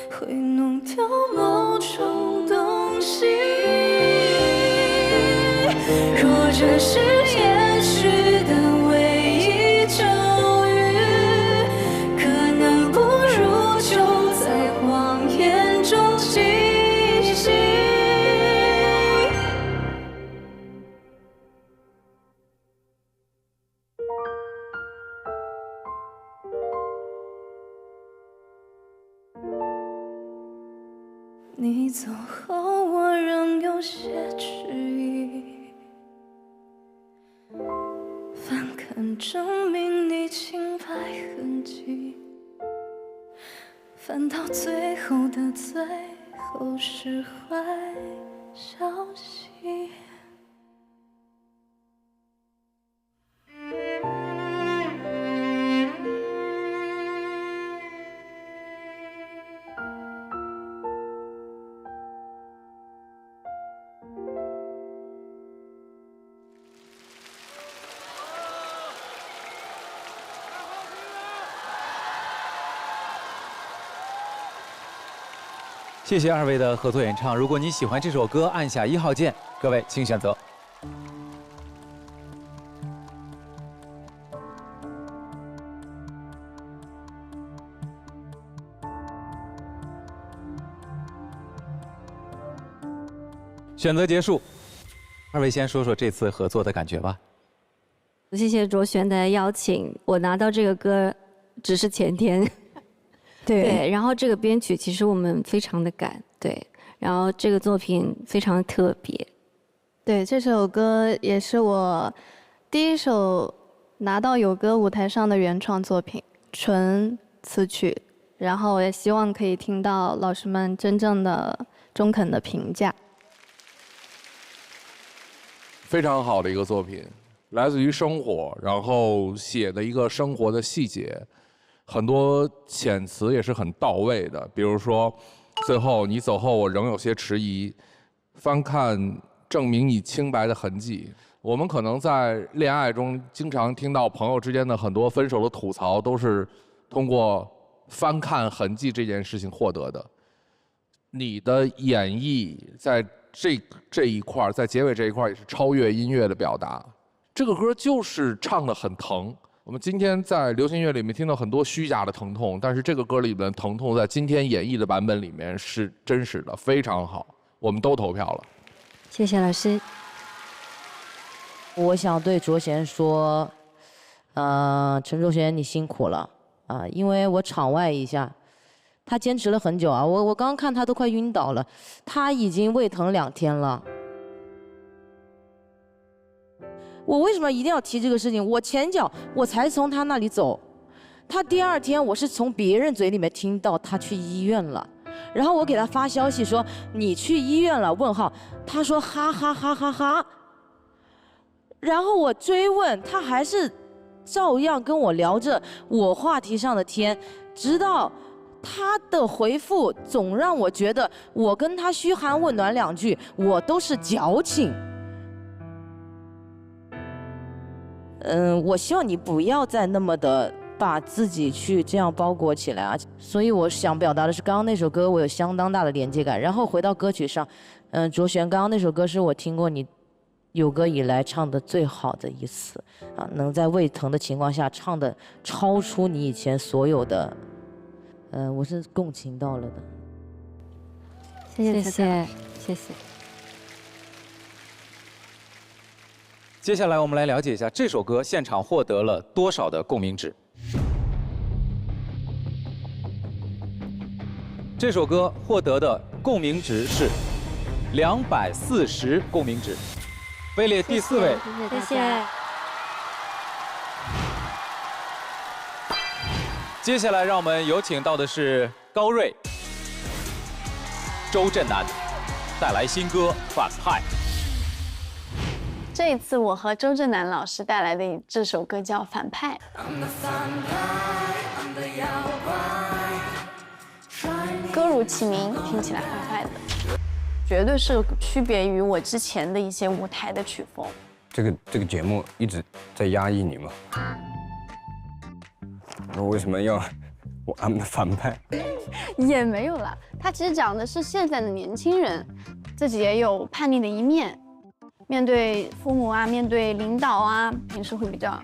会弄掉某种东西？若这是也许的唯一咒语，可能不如就在谎言中栖息。你走后，我仍有些迟疑，翻看证明你清白痕迹，翻到最后的最后是坏消息。谢谢二位的合作演唱。如果你喜欢这首歌，按下1号键。各位请选择。选择结束，二位先说说这次合作的感觉吧。谢谢卓璇的邀请，我拿到这个歌只是前天。对，然后这个编曲其实我们非常的赶，对，然后这个作品非常的特别，对，这首歌也是我第一首拿到有歌舞台上的原创作品，纯词曲，然后也希望可以听到老师们真正的中肯的评价。非常好的一个作品，来自于生活，然后写的一个生活的细节，很多遣词也是很到位的。比如说，最后你走后，我仍有些迟疑，翻看证明你清白的痕迹。我们可能在恋爱中经常听到朋友之间的很多分手的吐槽，都是通过翻看痕迹这件事情获得的。你的演绎在这一块，在结尾这一块也是超越音乐的表达。这个歌就是唱得很疼。我们今天在流行乐里面听到很多虚假的疼痛，但是这个歌里面的疼痛在今天演绎的版本里面是真实的，非常好。我们都投票了。谢谢老师。我想对卓贤说，陈卓贤你辛苦了啊，因为我场外一下。他坚持了很久啊，我刚刚看他都快晕倒了，他已经胃疼2天了。我为什么一定要提这个事情？我前脚我才从他那里走，他第2天我是从别人嘴里面听到他去医院了，然后我给他发消息说你去医院了？问号，他说哈哈哈哈哈。然后我追问，他还是照样跟我聊着我话题上的天，直到。他的回复总让我觉得，我跟他嘘寒问暖2句，我都是矫情。我希望你不要再那么的把自己去这样包裹起来啊。所以我想表达的是，刚刚那首歌我有相当大的连接感。然后回到歌曲上，卓璇，刚刚那首歌是我听过你有歌以来唱的最好的一次啊，能在胃疼的情况下唱的超出你以前所有的。我是共情到了的，谢谢。接下来我们来了解一下这首歌现场获得了多少的共鸣值。这首歌获得的共鸣值是240共鸣值，位列第4位。谢谢。接下来让我们有请到的是高睿、周震南，带来新歌《反派》。这一次我和周震南老师带来的这首歌叫《反派》。歌如其名，听起来坏坏的，绝对是区别于我之前的一些舞台的曲风。这个节目一直在压抑你吗？我为什么要我安的反派？也没有啦，他其实讲的是现在的年轻人，自己也有叛逆的一面，面对父母啊，面对领导啊，平时会比较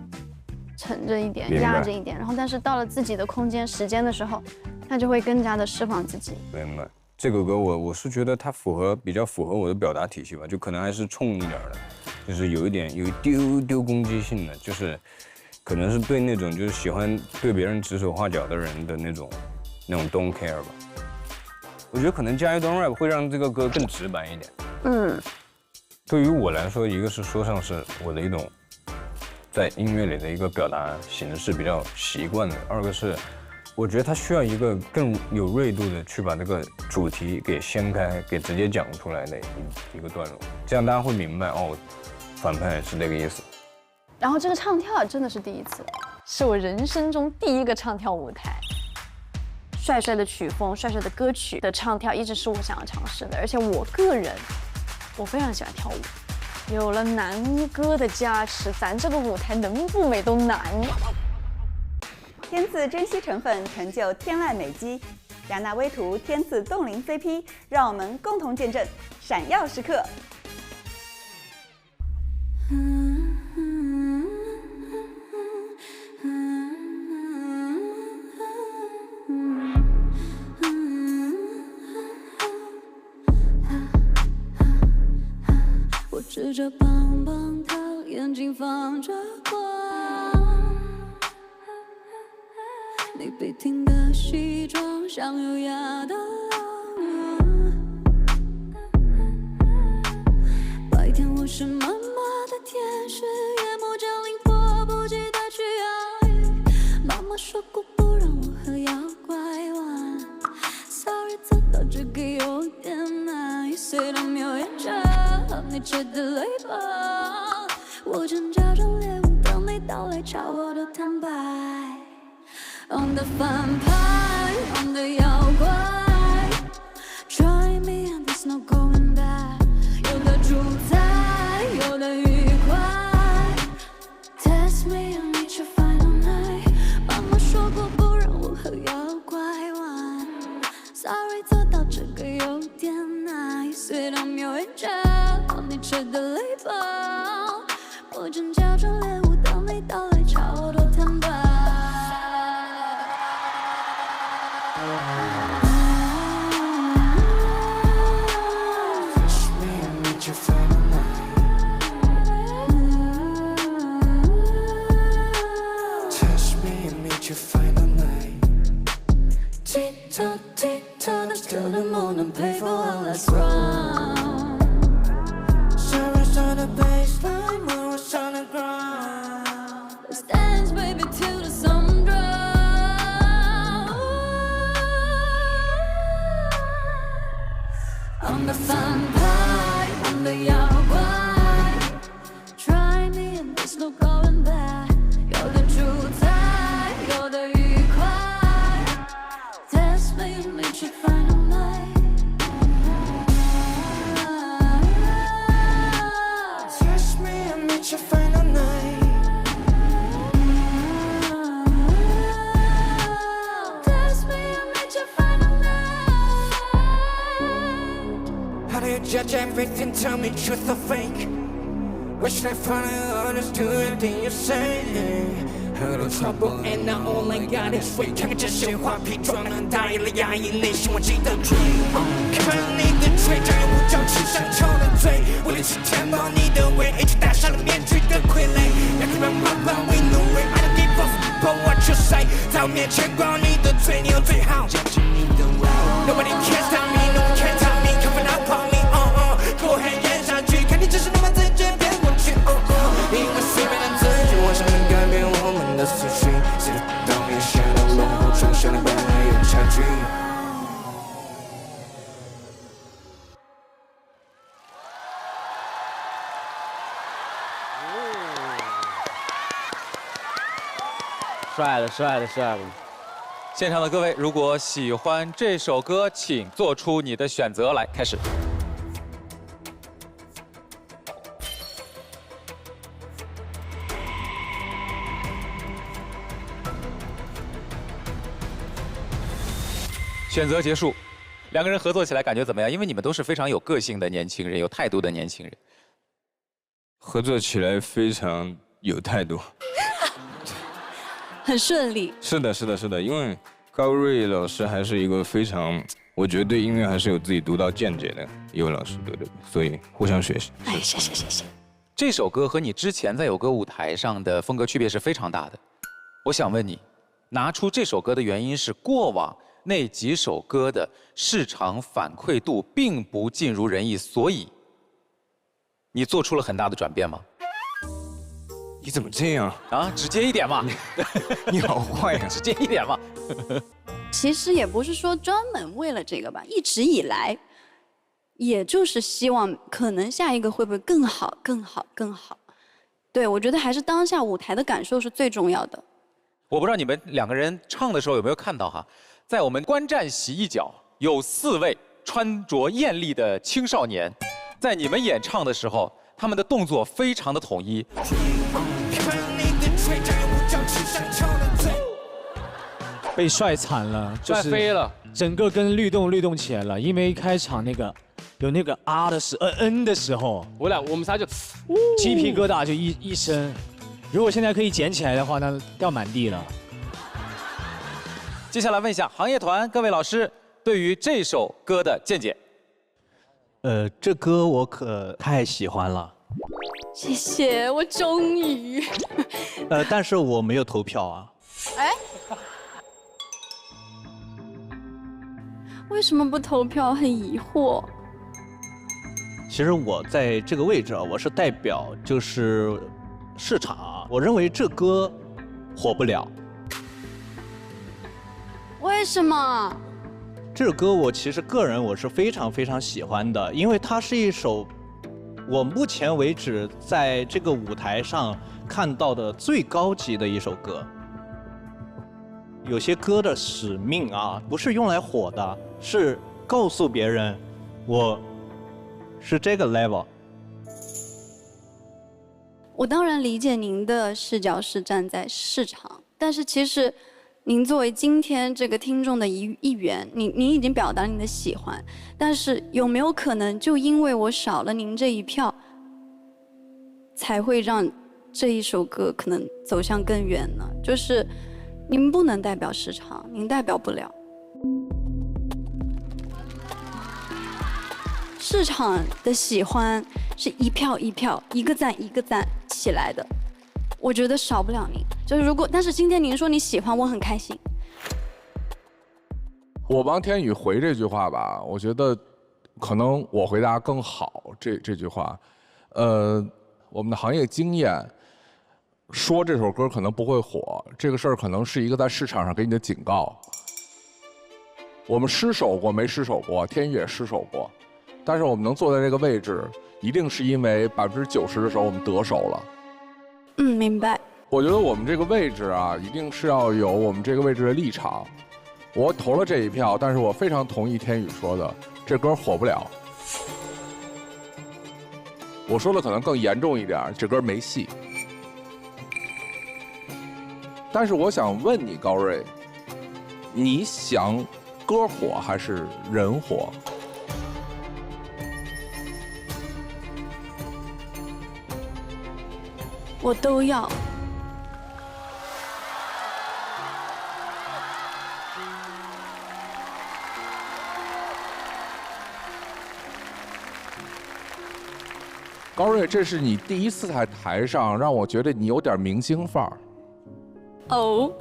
沉着一点，压着一点，然后但是到了自己的空间、时间的时候，他就会更加的释放自己。明白。这个歌我是觉得它比较符合我的表达体系吧，就可能还是冲一点的，就是有一丢丢攻击性的，就是。可能是对那种就是喜欢对别人指手画脚的人的那种 don't care 吧。我觉得可能加一段 rap 会让这个歌更直白一点。对于我来说，一个是说唱是我的一种在音乐里的一个表达形式比较习惯的，二个是我觉得它需要一个更有锐度的去把这个主题给掀开，给直接讲出来的一个段落，这样大家会明白哦，反派是这个意思。然后这个唱跳真的是第一次，是我人生中第1个唱跳舞台。帅帅的曲风、帅帅的歌曲的唱跳，一直是我想要尝试的。而且我个人，我非常喜欢跳舞。有了南哥的加持，咱这个舞台能不美都难。天赐珍稀成分，成就天籁美肌。雅纳微图天赐冻龄 CP， 让我们共同见证闪耀时刻。我吃着棒棒糖，眼睛放着光。你笔挺的西装像优雅的狼。白天我我是妈妈的天使，夜幕降临，迫不及待去疗愈。妈妈说过不让我和妖怪玩 ，Sorry 走到这个有点难。1岁都没有眼角，和你吃的累吧。我正假装猎物，等你到来朝我的坦白。I'm the 反派 ，I'm the 妖怪。Try me and there's no going back。有的主宰，有的愉快。Test me and reach your final night。妈妈说过不让我和妖怪玩。Sorry 走到这个有点难，1岁都没有眼角，和你吃的累吧。我正假装猎物，等你到来朝我的坦白。Till the moon and pay for one last round. Shadows on the baseline, mirrors on the ground. Let's dance, baby, till the sun drops. I'm the 反派 I'm the 妖怪。Try me and there's no going back。有的主宰，有的愉快。Test me and reach your final night。Test me and reach your final night。Test me and reach your final night。How do you judge everything? Tell me truth or fake? Where should I find the honest to everything you say? Heard of trouble and I only got is free。看看这些画皮装得很大，一了压抑内心，我记得追。看你的嘴，张牙舞爪，吃上翘的嘴，为了去填饱你的胃，一直戴上了面具的傀儡。让他们慢慢为奴为 I don't give a fuck what you say。在我面前光你的嘴，你有最好。Nobody can stop me, no one can stop me， coming out on me， Go ahead 演下去，看你只是那么自觉变过去，因为随便的自己，我想能改变我们的思绪，谁知道你显得落后，中小的本来有差距。帅了，帅了，帅了！现场的各位，如果喜欢这首歌，请做出你的选择来，开始。选择结束，两个人合作起来感觉怎么样？因为你们都是非常有个性的年轻人，有态度的年轻人。合作起来非常有态度。很顺利。是的，是的，是的，因为高瑞老师还是一个非常，我觉得对音乐还是有自己独到见解的一位老师，对对，所以互相学习。哎，谢谢谢谢。这首歌和你之前在有歌舞台上的风格区别是非常大的。我想问你，拿出这首歌的原因是过往那几首歌的市场反馈度并不尽如人意，所以你做出了很大的转变吗？你怎么这样啊？直接一点嘛！你好坏呀！直接一点嘛！其实也不是说专门为了这个吧，一直以来，也就是希望可能下一个会不会更好、更好、更好。对，我觉得还是当下舞台的感受是最重要的。我不知道你们两个人唱的时候有没有看到哈，在我们观战席一角有4位穿着艳丽的青少年，在你们演唱的时候，他们的动作非常的统一。被帅惨了，帅飞了，整个跟律动起来了，因为一开场那个有那个 R 的N 的时候，我们仨就鸡皮疙瘩就一身。如果现在可以捡起来的话，那掉满地了。接下来问一下行业团各位老师对于这首歌的见解。这歌我可太喜欢了。谢谢，我终于。但是我没有投票啊。哎。为什么不投票？很疑惑。其实我在这个位置啊，我是代表就是市场，我认为这歌火不了。为什么？这首歌我其实个人我是非常非常喜欢的，因为它是一首我目前为止在这个舞台上看到的最高级的一首歌。有些歌的使命啊，不是用来火的，是告诉别人我是这个 level。我当然理解您的视角是站在市场，但是其实您作为今天这个听众的一员，您已经表达您的喜欢，但是有没有可能就因为我少了您这一票，才会让这一首歌可能走向更远呢？就是您不能代表市场，您代表不了。市场的喜欢是一票一票、一个赞一个赞起来的，我觉得少不了您。就是如果，但是今天您说你喜欢，我很开心。我帮天宇回这句话吧，我觉得可能我回答更好。这句话，我们的行业经验说这首歌可能不会火，这个事儿可能是一个在市场上给你的警告。我们失手过没失手过，天宇也失手过，但是我们能坐在这个位置，一定是因为90%的时候我们得手了。嗯，明白。我觉得我们这个位置啊，一定是要有我们这个位置的立场。我投了这一票，但是我非常同意天宇说的，这歌火不了。我说的可能更严重一点，这歌没戏。但是我想问你，高瑞，你想歌火还是人火？我都要。高瑞，这是你第一次在台上，让我觉得你有点明星范儿。哦。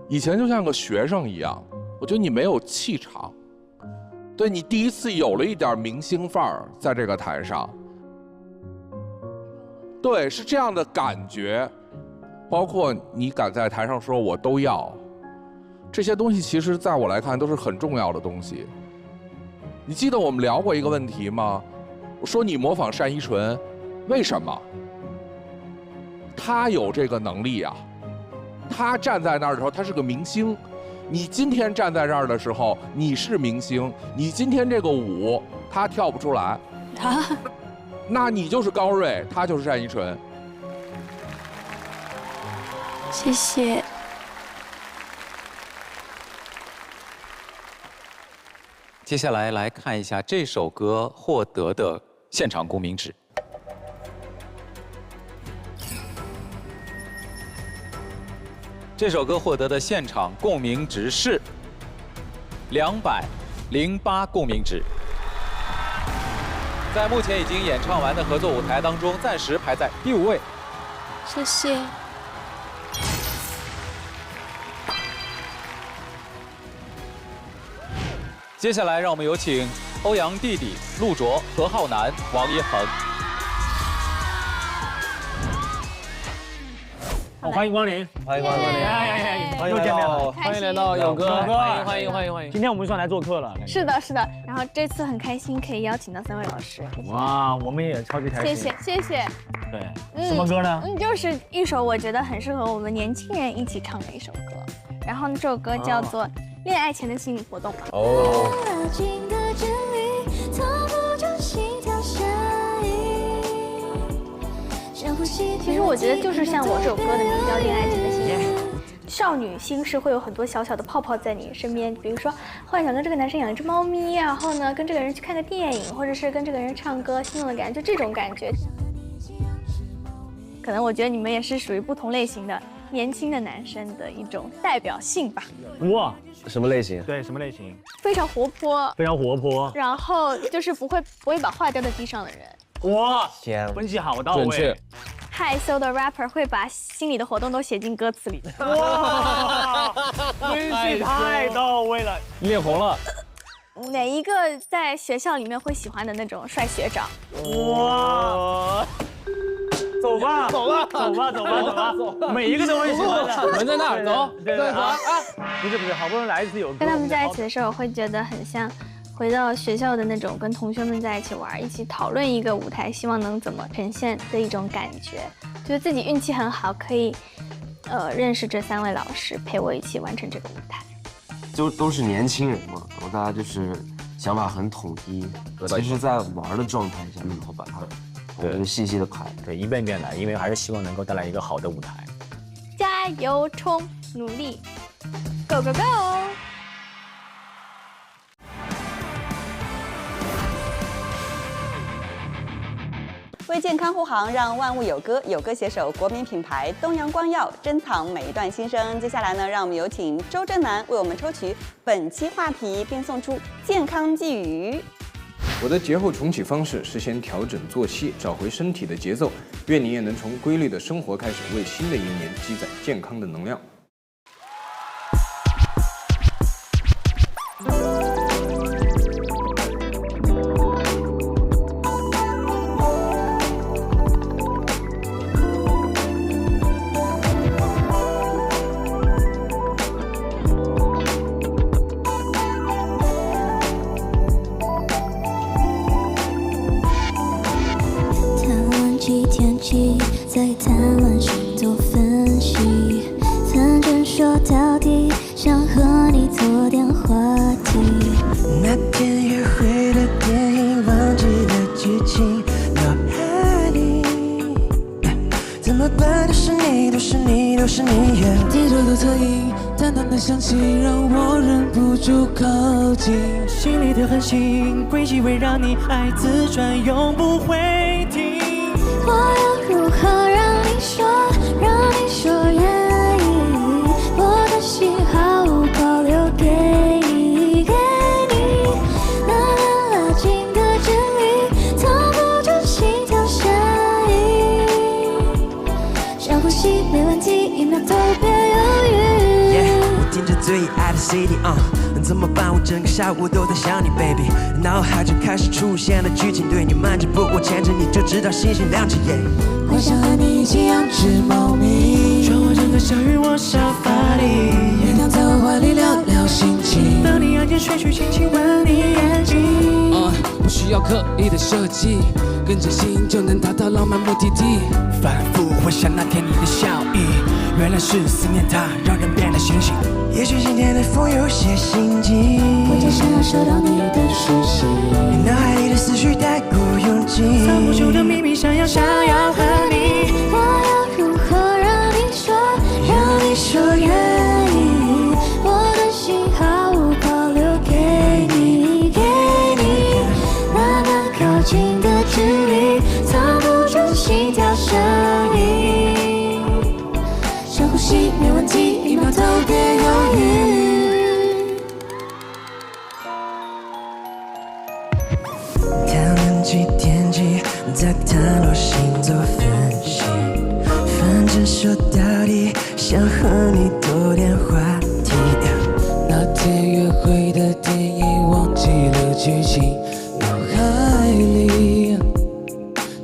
以前就像个学生一样，我觉得你没有气场。对，你第一次有了一点明星范儿，在这个台上。对，是这样的感觉。包括你敢在台上说我都要，这些东西其实在我来看都是很重要的东西。你记得我们聊过一个问题吗？我说你模仿单依纯，为什么？他有这个能力啊，他站在那儿的时候，他是个明星。你今天站在这儿的时候，你是明星，你今天这个舞他跳不出来，那你就是高瑞，他就是单依纯。谢谢。接下来来看一下这首歌获得的现场共鸣值。这首歌获得的现场共鸣值是208共鸣值，在目前已经演唱完的合作舞台当中，暂时排在第5位。谢谢。接下来，让我们有请欧阳弟弟、陆卓、何浩南、王一恒。欢迎光临，欢迎光临，又见面了，欢迎来到有歌，欢迎。今天我们算来做客了，是的，是的。然后这次很开心可以邀请到3位老师。哇，我们也超级开心。谢谢。对，什么歌呢？就是一首我觉得很适合我们年轻人一起唱的一首歌。然后这首歌叫做《恋爱前的心理活动》。哦。其实我觉得就是像我这首歌的名叫《恋爱前的心理活动》，少女心是会有很多小小的泡泡在你身边，比如说幻想跟这个男生养一只猫咪，然后呢跟这个人去看个电影，或者是跟这个人唱歌，心动的感觉，就这种感觉。可能我觉得你们也是属于不同类型的年轻的男生的一种代表性吧。哇，什么类型？对，什么类型？非常活泼，非常活泼，然后就是不会把话掉在地上的人。哇，分析好到位，准确。害羞的 rapper 会把心里的活动都写进歌词里。哇，分析太到位了，脸红了。哪一个在学校里面会喜欢的那种帅学长？哇！走吧，走吧，走吧，走吧，走吧，每一个都会喜欢的。门在那儿，走，对对啊！不是不是，好不容易来一次有歌。跟他们在一起的时候，我会觉得很像回到学校的那种跟同学们在一起玩，一起讨论一个舞台，希望能怎么呈现的一种感觉。觉得自己运气很好，可以认识这3位老师，陪我一起完成这个舞台。就都是年轻人嘛，然后大家就是想法很统一，其实在玩的状态下，然后把它对细细的排，对，一遍遍来，因为还是希望能够带来一个好的舞台。加油冲，努力 ，Go Go Go！为健康护航，让万物有歌。有歌携手国民品牌东阳光药，珍藏每一段心声。接下来呢，让我们有请周震南为我们抽取本期话题，并送出健康寄语。我的节后重启方式是先调整作息，找回身体的节奏。愿你也能从规律的生活开始，为新的一年积攒健康的能量。在谈论许多分析，反正说到底想和你多点话题。那天约会的电影忘记了剧情，脑海里怎么办？都是你，都是你，都是你。低头的侧影，淡淡的香气让我忍不住靠近，心里的狠心轨迹围绕你，爱自转永不会停。我要如何让你说愿意？我的心毫无保留给你，慢慢拉近的距离，藏不住心跳声音。深呼吸没问题，1秒都别犹豫。我听着最爱的 CD，怎么办？我整个下午都在想你 ，baby。脑海中开始出现了剧情，对你慢着不过牵着你就知道星星亮着眼。我想和你一起养只猫咪，窗外整个小雨我沙发里，也躺在我怀里聊聊心情。当你安静睡去，轻轻吻你眼睛。不需要刻意的设计，跟着心就能达到浪漫目的地。反复回想那天你的笑意，原来是思念它让人变得清醒。也许今天的风有些心悸，我只想要收到你的讯息，你脑海里的思绪太过拥挤，藏不住的秘密想要和你。我要如何让你说愿意？我的心毫无保留给你，慢慢靠近的距离，藏不住心跳声音。深呼吸没问题，1秒都别犹豫。谈论起天气，再谈论星座分析，反正说到底想和你多点话题。那天约会的电影忘记了剧情，脑海里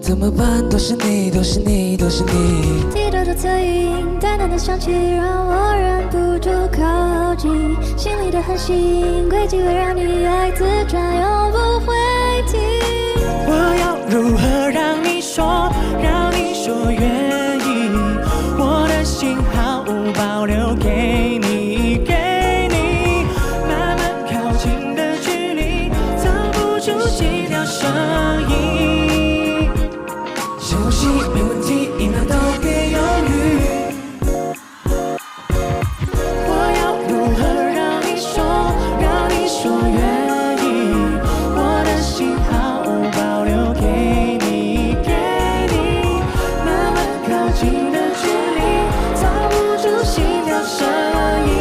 怎么办？都是你，都是你，都是你。低头的侧影，淡淡的香气让我忍不住靠近，心里的狠心轨迹会让你爱自转永不会停。我要如何让你说愿意？我的心毫无保留给你，慢慢靠近的距离，藏不住心跳声音。深呼吸没问题，1秒都别犹豫。我要如何让你说愿意？我的心毫无保留给你，慢慢靠近的距离，藏不住心跳声音。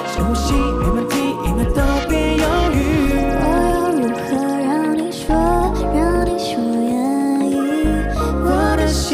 深呼吸没问题，1秒都别犹豫。我要如何让你说愿意？我的心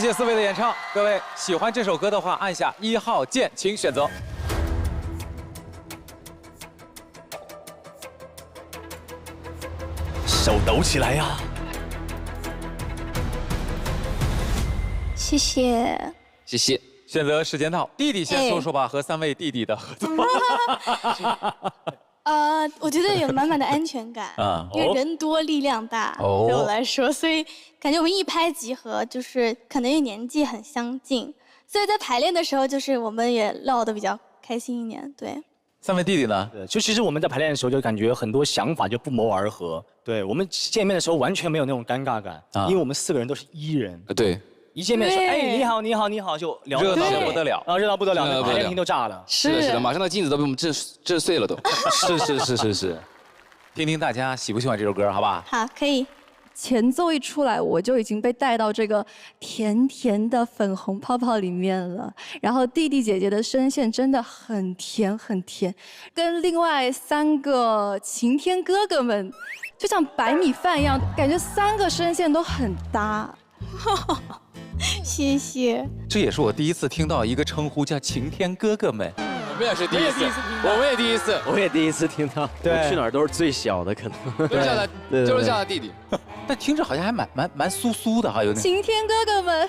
谢4位的演唱，各位喜欢这首歌的话，按下1号键，请选择。手抖起来呀！谢谢。谢谢。选择时间到，弟弟先说说吧，和3位弟弟的合作。我觉得有满满的安全感啊，因为人多力量大，对我来说，所以感觉我们一拍即合，就是可能因为年纪很相近，所以在排练的时候，就是我们也唠得比较开心一点，对。 3位弟弟呢？对，就其实我们在排练的时候就感觉很多想法就不谋而合。对我们见面的时候完全没有那种尴尬感，因为我们4个人都是E人。对。一见面说哎你好你好你好就聊热闹得不得了，啊热闹不得了，排练厅都炸了。是的是的，马上那镜子都被我们震碎了都。是。听听大家喜不喜欢这首歌，好吧？好，可以。 前奏一出来，我就已经被带到这个甜甜的粉红泡泡里面了。然后弟弟姐姐的声线真的很甜很甜，跟另外3个晴天哥哥们就像白米饭一样，感觉3个声线都很搭。谢谢。这也是我第一次听到一个称呼叫晴天哥哥们。 我们也是第一次，我们也第一次，我也第一次听到。对，去哪儿都是最小的，可能。就是这样的弟弟。但听着好像还蛮酥酥的哈，有点。晴天哥哥们。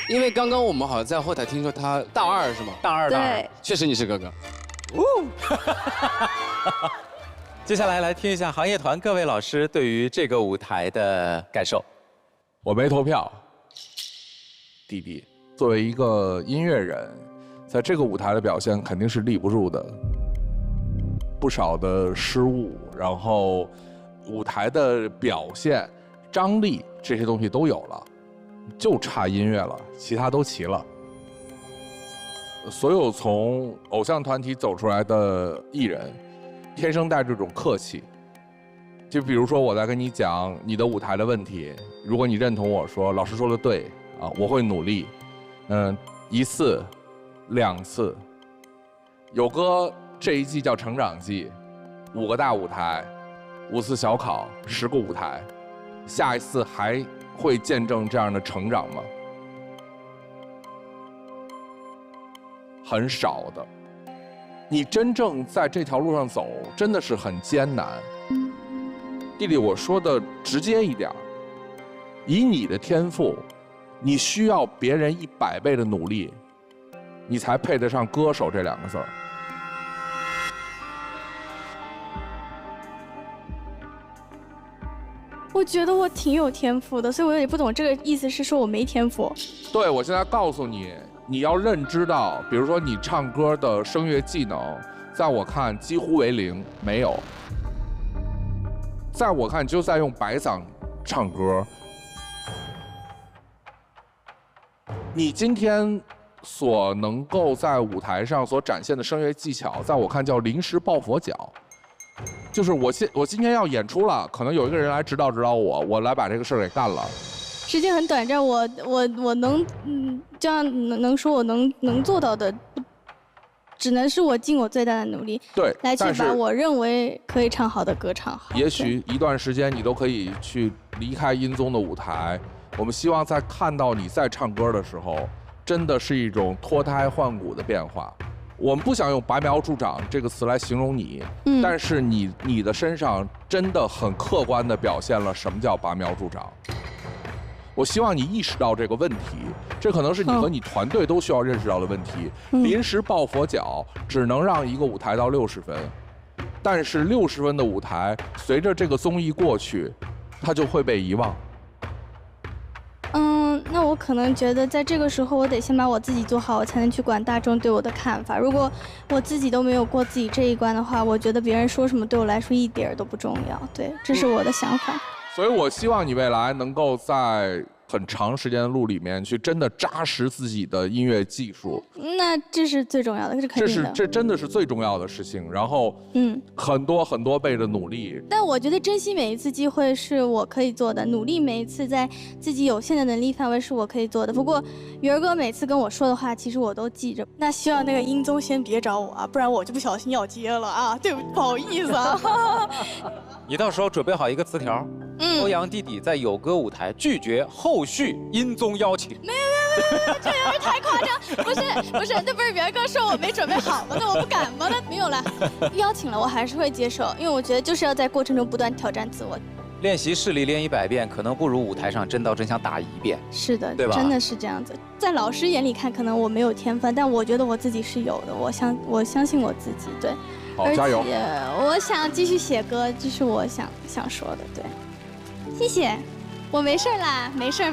因为刚刚我们好像在后台听说他大2是吗？大2。对。确实你是哥哥。接下来来听一下行业团各位老师对于这个舞台的感受。我没投票。弟弟作为一个音乐人。 在这个舞台的表现肯定是立不住的，不少的失误，然后舞台的表现、张力这些东西都有了，就差音乐了，其他都齐了。所有从偶像团体走出来的艺人，天生带这种客气。就比如说我在跟你讲你的舞台的问题，如果你认同我说老师说的对啊，我会努力。1次。 2次，有歌这一季叫成长季，5个大舞台，5次小考，10个舞台，下一次还会见证这样的成长吗？很少的。你真正在这条路上走，真的是很艰难。弟弟，我说的直接一点，以你的天赋，你需要别人100倍的努力。 你才配得上歌手这2个字儿。我觉得我挺有天赋的，所以我有点不懂这个意思是说我没天赋。对，我现在告诉你，你要认知到，比如说你唱歌的声乐技能，在我看几乎为0，没有。在我看，就在用白嗓唱歌。你今天。 所能够在舞台上所展现的声乐技巧，在我看叫临时抱佛脚，就是我今天要演出了，可能有一个人来指导我，我来把这个事儿给干了。时间很短暂，我能这样能说我能做到的，只能是我尽我最大的努力，对，来去把我认为可以唱好的歌唱好。也许一段时间你都可以去离开音综的舞台，我们希望在看到你在唱歌的时候。 真的是一种脱胎换骨的变化。我们不想用拔苗助长这个词来形容你，但是你的身上真的很客观地表现了什么叫拔苗助长。我希望你意识到这个问题，这可能是你和你团队都需要认识到的问题。临时抱佛脚只能让一个舞台到60分，但是60分的舞台随着这个综艺过去，它就会被遗忘。 那我可能觉得在这个时候，我得先把我自己做好，我才能去管大众对我的看法。如果我自己都没有过自己这一关的话，我觉得别人说什么对我来说一点都不重要。对，这是我的想法。所以我希望你未来能够在很长时间的路里面去真的扎实自己的音乐技术。那这是最重要的，这是肯定的。这真的是最重要的事情。然后，很多倍的努力。但我觉得珍惜每一次机会是我可以做的，努力每一次在自己有限的能力范围是我可以做的。不过鱼儿哥每次跟我说的话，其实我都记着。那希望那个音综先别找我啊，不然我就不小心要接了啊，对不好意思啊。你到时候准备好一个词条，欧阳弟弟在有歌舞台拒绝后后续音综邀请。没有，这有点太夸张。不是，那不是元哥说我没准备好吗？那我不敢吗？那没有了，邀请了我还是会接受，因为我觉得就是要在过程中不断挑战自我。练习视力练100遍，可能不如舞台上真刀真枪打1遍。是的，对吧？真的是这样子。在老师眼里看，可能我没有天分，但我觉得我自己是有的。我相信我自己，对。好，加油！我想继续写歌，这是我想说的，对。谢谢，我没事啦，没事。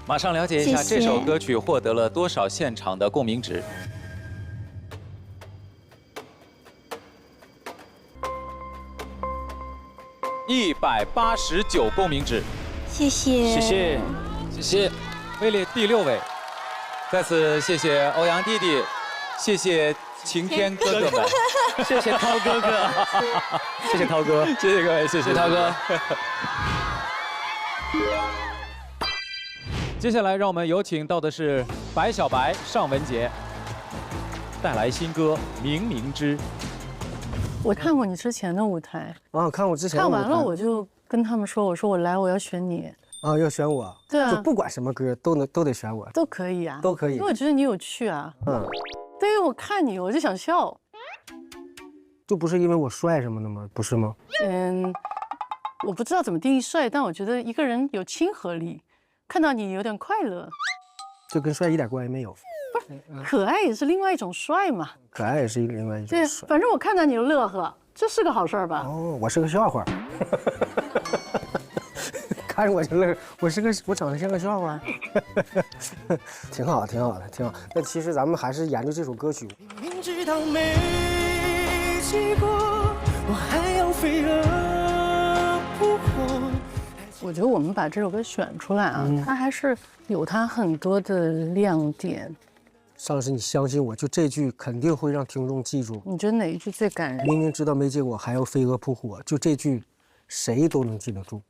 马上了解一下谢谢这首歌曲获得了多少现场的共鸣值。189共鸣值，谢谢，位列第6位。在此谢谢欧阳弟弟，谢谢晴天哥哥们，谢谢涛哥哥，谢谢涛哥，谢谢各位，谢谢涛哥。接下来让我们有请到的是白小白、尚雯婕，带来新歌《冥冥之》。我看过你之前的舞台啊，看我之前的舞台。看完了我就跟他们说，我说我来，我要选你。啊，要选我？对啊，就不管什么歌都得选我。都可以啊，都可以。因为我觉得你有趣啊。嗯。对于我看你，我就想笑。就不是因为我帅什么的吗？不是吗？我不知道怎么定义帅，但我觉得一个人有亲和力，看到你有点快乐，就跟帅一点关系没有。不是，可爱也是另外一种帅嘛。可爱也是另外一种对，帅。反正我看到你就乐呵，这是个好事吧？哦，我是个笑话。看着我就乐，我长得像个笑话。挺好，挺好的，挺好。那其实咱们还是研究这首歌曲。明知道没结果，我还要飞蛾扑火。我觉得我们把这首歌选出来啊，它还是有它很多的亮点。尚老师，你相信我，就这句肯定会让听众记住。你觉得哪一句最感人？明明知道没结果，还要飞蛾扑火，就这句，谁都能记得住。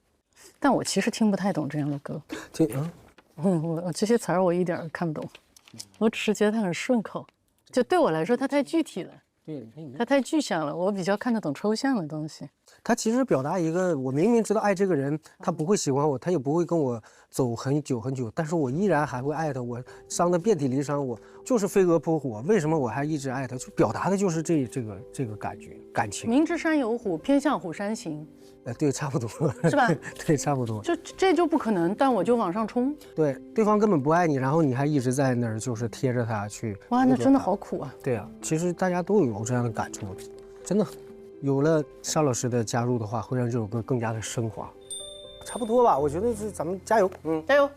但我其实听不太懂这样的歌。我这些词儿我一点看不懂，我只是觉得它很顺口。就对我来说，它太具体了。它太具象了，我比较看得懂抽象的东西。他其实表达一个，我明明知道爱这个人，他不会喜欢我，他也不会跟我走很久很久，但是我依然还会爱他。我伤得遍体鳞伤，我就是飞蛾扑火，为什么我还一直爱他？就表达的就是这个感觉感情。明知山有虎，偏向虎山行。对，差不多，是吧？对，差不多。这就不可能，但我就往上冲。对，对方根本不爱你，然后你还一直在那儿，就是贴着他去。哇，那真的好苦啊！对啊，其实大家都有这样的感触，真的。有了尚老师的加入的话，会让这首歌更加的升华。差不多吧，我觉得是咱们加油，加油，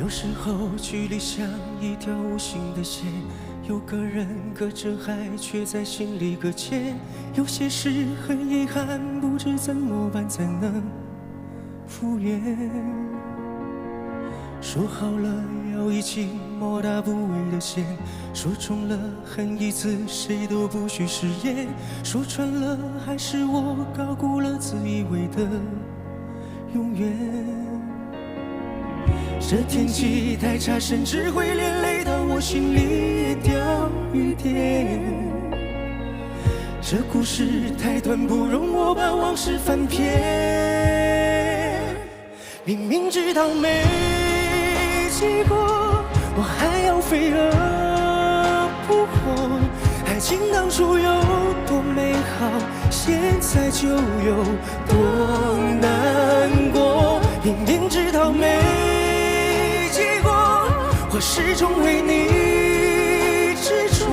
有时候距离像一条无形的线，有个人隔着海，却在心里搁浅。有些事很遗憾，不知怎么办才能复原。说好了要一起莫大不为的线，说重了恨一次，谁都不许食言。说穿了还是我高估了自以为的永远。这天气太差，甚至会连累到我心里也掉雨点。这故事太短，不容我把往事翻篇。明明知道没结果，我还要飞蛾扑火。爱情当初有多美好，现在就有多难过。明明知道没结果，我始终为你执着，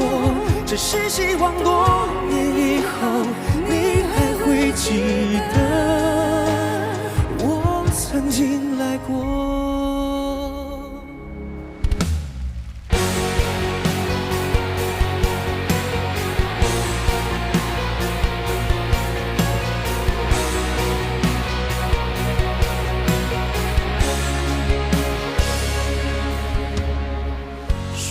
只是希望多年以后，你还会记得我曾经来过。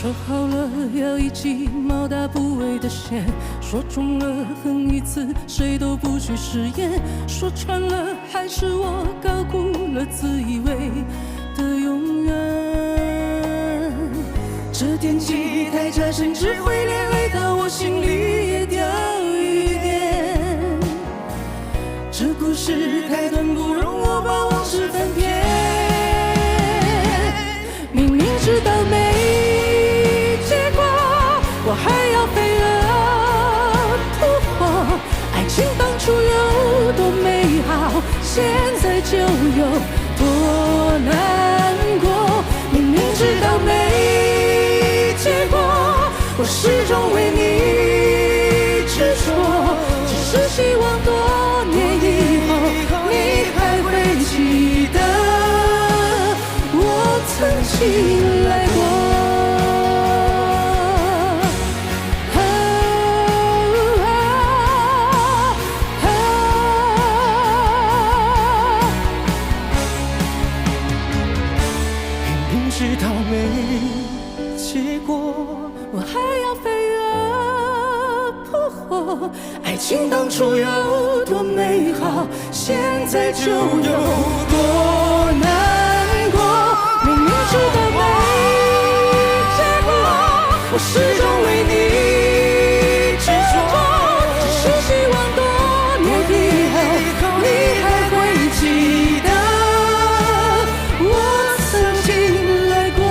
说好了要一起毛大不为的线，说中了恨一次谁都不许食言，说穿了还是我高估了自以为的永远。这天气太差，甚至会连累到我心里也掉一点。这故事太短，不容我把往事翻篇。明明知道没结果，我还要飞蛾扑火。爱情当初有多美好，现在就有多难过。明明知道没结果，我始终为你执着。只是希望多年以后，你还会记得我曾经来过。明明知道没结果，我还要飞蛾扑火。爱情当初有多美好，现在就有多难过。明明知道没结果，我始终为你执着。只是希望多年以后，你还会记得我曾经来过。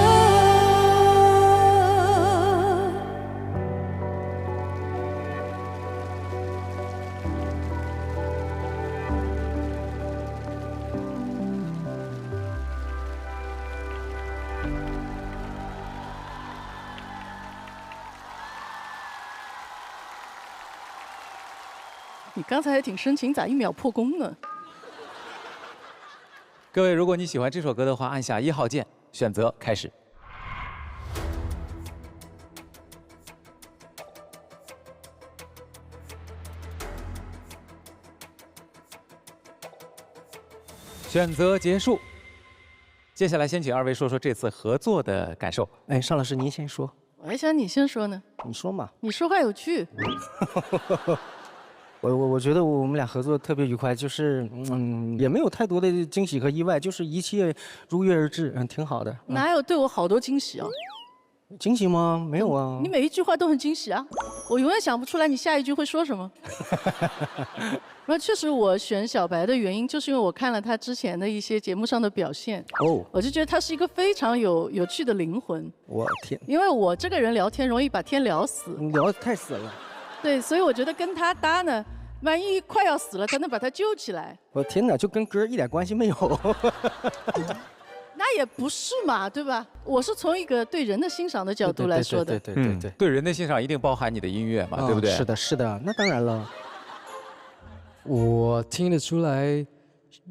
你刚才还挺深情，咋1秒破功呢？各位，如果你喜欢这首歌的话，按下1号键，选择开始。选择结束。接下来先请2位说说这次合作的感受。哎，尚老师您先说。我还想你先说呢。你说嘛。你说话有趣。我觉得我们俩合作特别愉快，就是也没有太多的惊喜和意外，就是一切如约而至，挺好的。哪有对我好多惊喜啊？惊喜吗？没有啊。你每一句话都很惊喜啊，我永远想不出来你下一句会说什么。那确实，我选小白的原因就是因为我看了他之前的一些节目上的表现，我就觉得他是一个非常有趣的灵魂。我天！因为我这个人聊天容易把天聊死，你聊得太死了。对，所以我觉得跟他搭呢，万一快要死了，才能把他救起来。我天哪，就跟歌一点关系没有。那也不是嘛，对吧？我是从一个对人的欣赏的角度来说的。对，对人的欣赏一定包含你的音乐嘛，对不对？是的，是的，那当然了。我听得出来，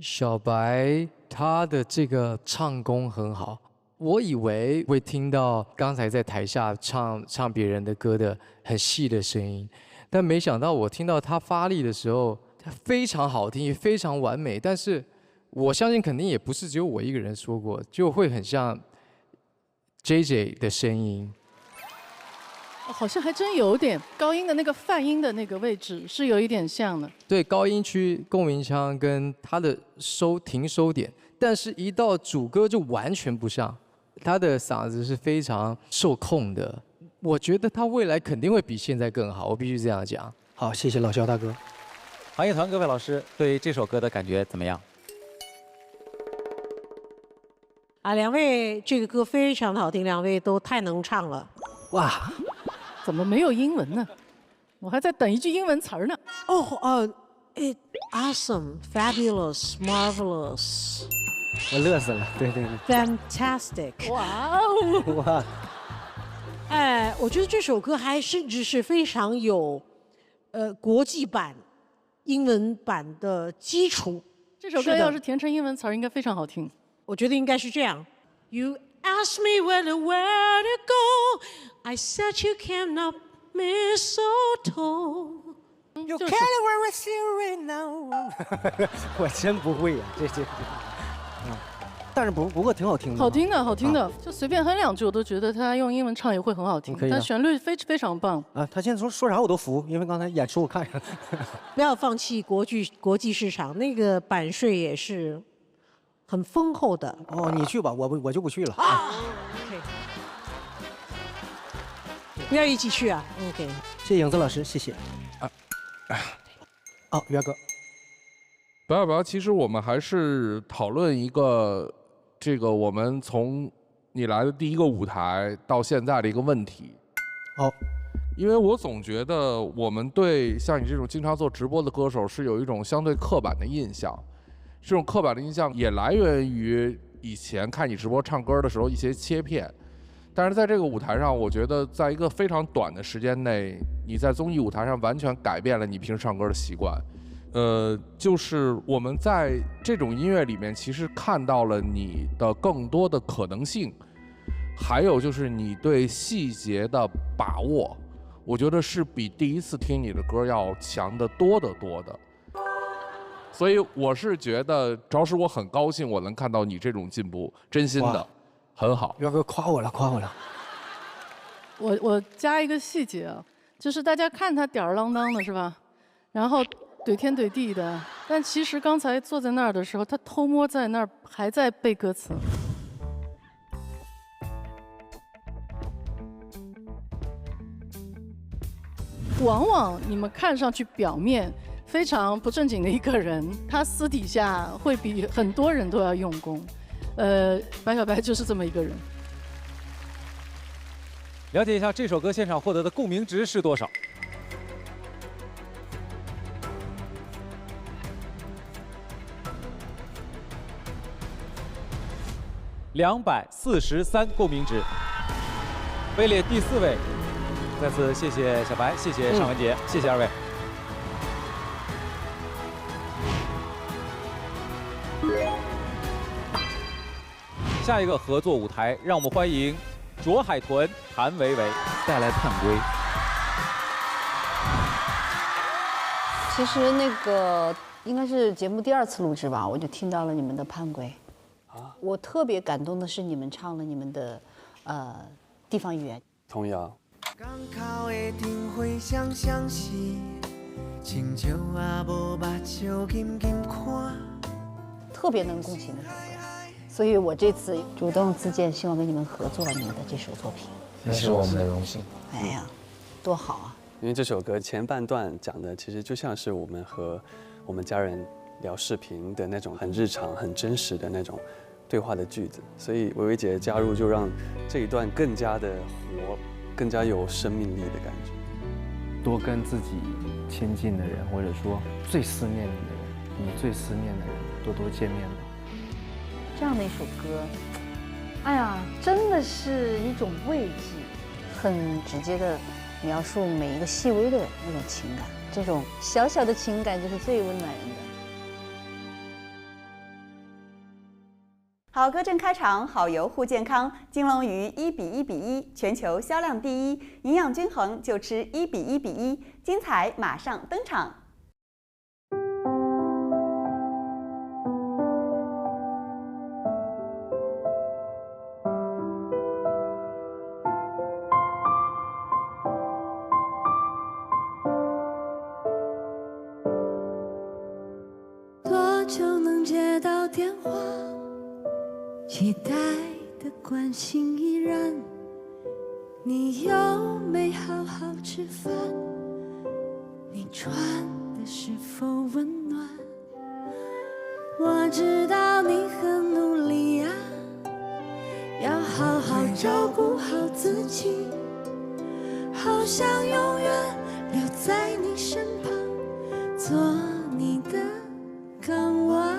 小白他的这个唱功很好。我以为会听到刚才在台下唱别人的歌的很细的声音，但没想到我听到他发力的时候，他非常好听，也非常完美。但是我相信肯定也不是只有我一个人说过，就会很像 JJ 的声音。好像还真有点高音的那个泛音的那个位置是有一点像的。对，高音区共鸣腔跟他的停收点，但是一到主歌就完全不像。他的嗓子是非常受控的，我觉得他未来肯定会比现在更好，我必须这样讲。好，谢谢老肖大哥。行业团各位老师对这首歌的感觉怎么样？两位这个歌非常的好听，2位都太能唱了。哇，怎么没有英文呢？我还在等一句英文词儿呢。Awesome, fabulous, marvelous。我乐死了，对。Fantastic！ 哇哦！哇！我觉得这首歌还甚至是非常有，国际版、英文版的基础。这首歌要是填成英文词儿，应该非常好听。我觉得应该是这样。You asked me where to go, I said you cannot mistletoe. You can't wear a right now. 我真不会呀，这。但是不过挺好听的。好听的，好听的，就随便哼2句，我都觉得他用英文唱也会很好听。可以的但旋律非常棒。啊，他现在说啥我都服，因为刚才演出我看着。不要放弃国际市场，那个版税也是很丰厚的。哦，你去吧，我就不去了。OK， 不要一起去啊。OK， 谢谢影子老师，谢谢。哦，元哥。不要，其实我们还是讨论一个这个我们从你来的第一个舞台到现在的一个问题。好，因为我总觉得我们对像你这种经常做直播的歌手是有一种相对刻板的印象，这种刻板的印象也来源于以前看你直播唱歌的时候一些切片。但是在这个舞台上，我觉得在一个非常短的时间内，你在综艺舞台上完全改变了你平时唱歌的习惯。就是我们在这种音乐里面，其实看到了你的更多的可能性，还有就是你对细节的把握，我觉得是比第一次听你的歌要强得多得多的。所以我是觉得，主要是我很高兴我能看到你这种进步，真心的，很好。元哥夸我了，夸我了。我加一个细节啊，就是大家看他吊儿郎当的是吧？然后怼天怼地的，但其实刚才坐在那儿的时候，他偷摸在那儿还在背歌词。往往你们看上去表面非常不正经的一个人，他私底下会比很多人都要用功。白小白就是这么一个人。了解一下这首歌现场获得的共鸣值是多少？243共鸣值，位列第4位。再次谢谢小白，谢谢尚雯婕，谢谢2位。下一个合作舞台，让我们欢迎卓海豚、谭维维带来《叛归》。其实那个应该是节目第2次录制吧，我就听到了你们的《叛归》。我特别感动的是你们唱了你们的地方语言童谣。港口的灯火闪闪是，亲像啊无目睭紧紧看。特别能共情的首歌，所以我这次主动自荐，希望跟你们合作你们的这首作品。那是我们的荣幸。哎呀，多好啊！因为这首歌前半段讲的其实就像是我们和我们家人聊视频的那种很日常、很真实的那种对话的句子，所以维维姐加入就让这一段更加的活，更加有生命力的感觉。多跟自己亲近的人，或者说最思念你的人，你最思念的人，多多见面吧。这样的一首歌，哎呀，真的是一种慰藉，很直接的描述每一个细微的那种情感，这种小小的情感就是最温暖人的。好歌正开场，好油护健康，金龙鱼1比1比1，全球销量第1，营养均衡就吃1比1比1，精彩马上登场。多久能接到电话？期待的关心依然，你有没好好吃饭？你穿的是否温暖？我知道你很努力呀，要好好照顾好自己，好想永远留在你身旁，做你的港湾。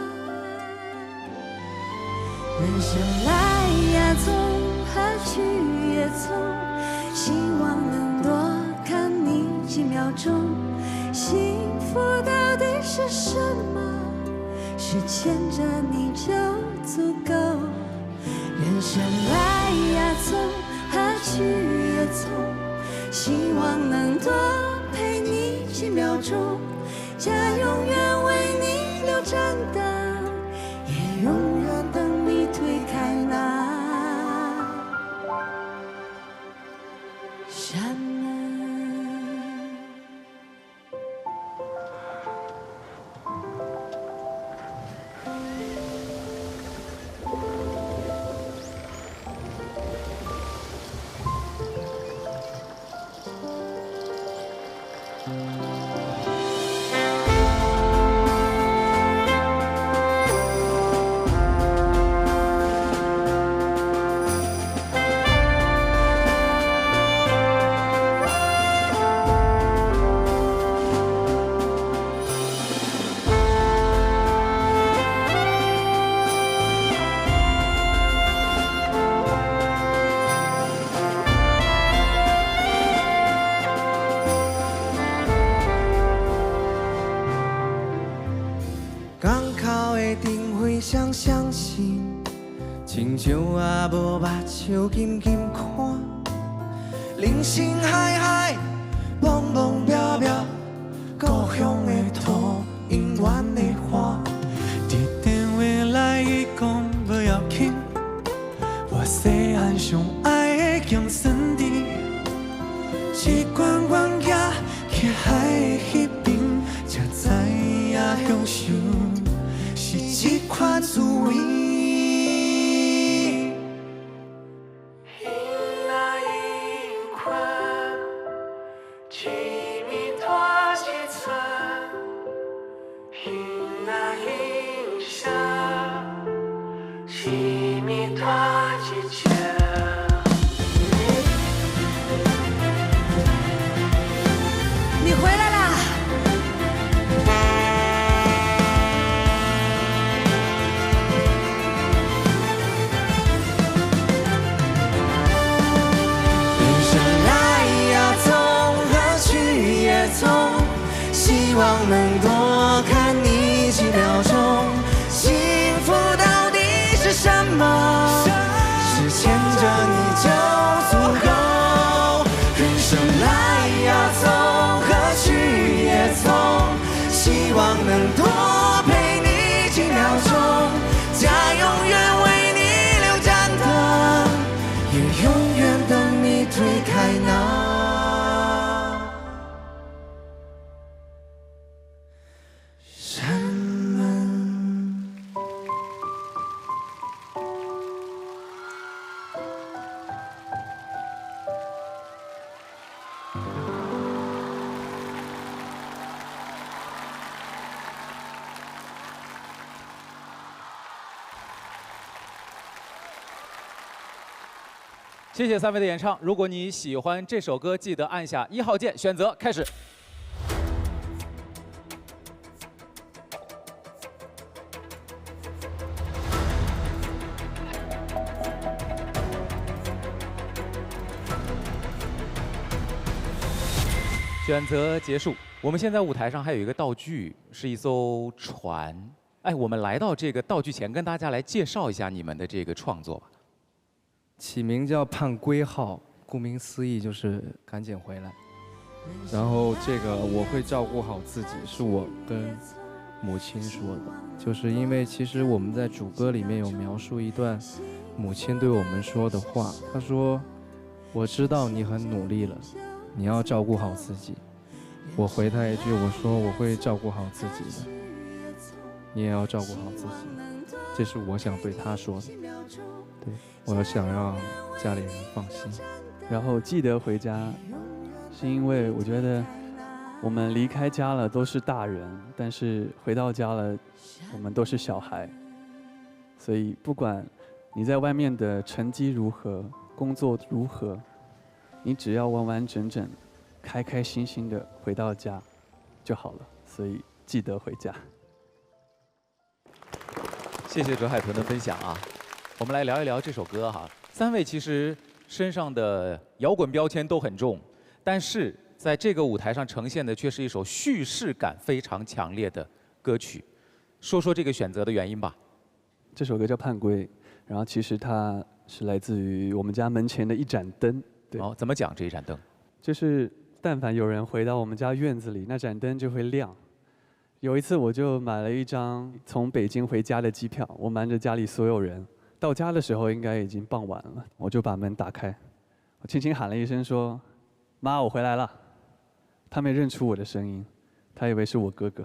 人生来呀匆，何去也匆，希望能多看你几秒钟。幸福到底是什么？是牵着你就足够。人生来呀匆，何去也匆，希望能多陪你几秒钟。家永远为你留盏灯，也永远等你退亲像也无目睭紧紧看，人生海海，茫茫渺渺，故乡的土，永远的花。伫电话来伊讲无要紧，我细汉上爱的强酸甜，一罐罐行去海的迄边，才知影享受是一款滋味。 你回来啦！人生来呀匆，何去也匆，希望能多看你几秒钟。幸福到底是什么？是牵着你就足够。人生来呀匆，何去也匆，希望能多陪你几秒钟。家永远为你留盏灯，也永远等你推开那扇门。谢谢3位的演唱。如果你喜欢这首歌，记得按下1号键，选择开始。选择结束。我们现在舞台上还有一个道具，是一艘船。哎，我们来到这个道具前，跟大家来介绍一下你们的这个创作吧。 起名叫盼归号，顾名思义就是赶紧回来。然后这个我会照顾好自己，是我跟母亲说的，就是因为其实我们在主歌里面有描述一段母亲对我们说的话，她说：“我知道你很努力了，你要照顾好自己。”我回她一句，我说：“我会照顾好自己的，你也要照顾好自己。”这是我想对她说的。对，我想让家里人放心。然后记得回家，是因为我觉得我们离开家了都是大人，但是回到家了，我们都是小孩。所以不管你在外面的成绩如何，工作如何，你只要完完整整、开开心心的回到家就好了。所以记得回家。谢谢哲海豚的分享啊。 我们来聊一聊这首歌哈。3位其实身上的摇滚标签都很重，但是在这个舞台上呈现的却是一首叙事感非常强烈的歌曲。说说这个选择的原因吧。这首歌叫《盼归》，然后其实它是来自于我们家门前的一盏灯。对。哦，怎么讲这一盏灯？就是但凡有人回到我们家院子里，那盏灯就会亮。有一次我就买了一张从北京回家的机票，我瞒着家里所有人。 到家的时候应该已经傍晚了，我就把门打开，我轻轻喊了一声说：“妈，我回来了。”她没认出我的声音，她以为是我哥哥。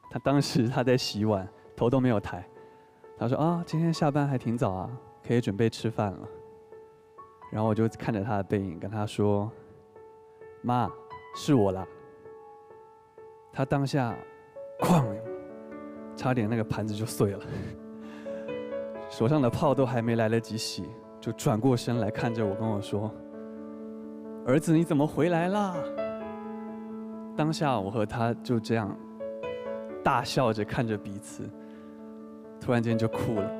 她当时她在洗碗，头都没有抬。她说：“啊，今天下班还挺早啊，可以准备吃饭了。”然后我就看着她的背影，跟她说：“妈，是我啦。”她当下，哐，差点那个盘子就碎了。 手上的泡都还没来得及洗，就转过身来看着我，跟我说：“儿子，你怎么回来啦？”当下我和他就这样大笑着看着彼此，突然间就哭了。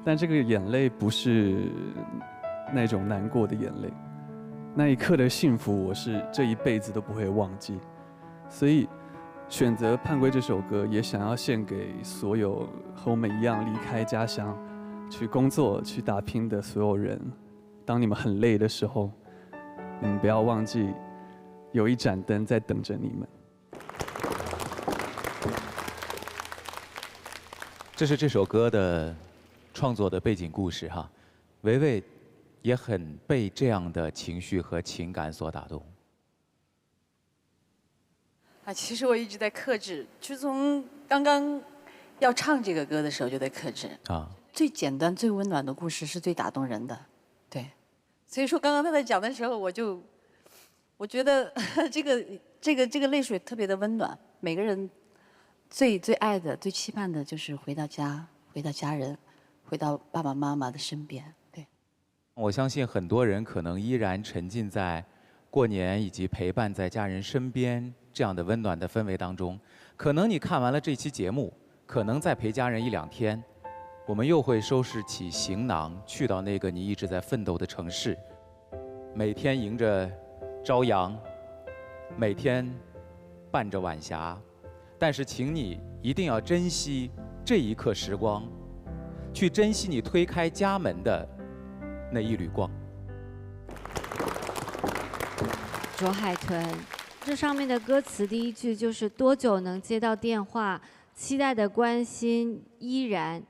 但这个眼泪不是那种难过的眼泪，那一刻的幸福，我是这一辈子都不会忘记。所以。 选择《盼归》这首歌，也想要献给所有和我们一样离开家乡，去工作、去打拼的所有人，当你们很累的时候，你们不要忘记，有一盏灯在等着你们。这是这首歌的创作的背景故事哈，维维也很被这样的情绪和情感所打动。其实我一直在克制，就从刚刚要唱这个歌的时候就在克制啊。最简单、最温暖的故事是最打动人的，对。所以说，刚刚他在讲的时候，我觉得这个泪水特别的温暖。每个人最爱的、最期盼的就是回到家，回到家人，回到爸爸妈妈的身边。对。我相信很多人可能依然沉浸在过年以及陪伴在家人身边这样的温暖的氛围当中。可能你看完了这期节目，可能再陪家人1、2天，我们又会收拾起行囊，去到那个你一直在奋斗的城市，每天迎着朝阳，每天伴着晚霞。但是请你一定要珍惜这一刻时光，去珍惜你推开家门的那一缕光。卓海豚，这上面的歌词第一句就是多久能接到电话，期待的关心依然，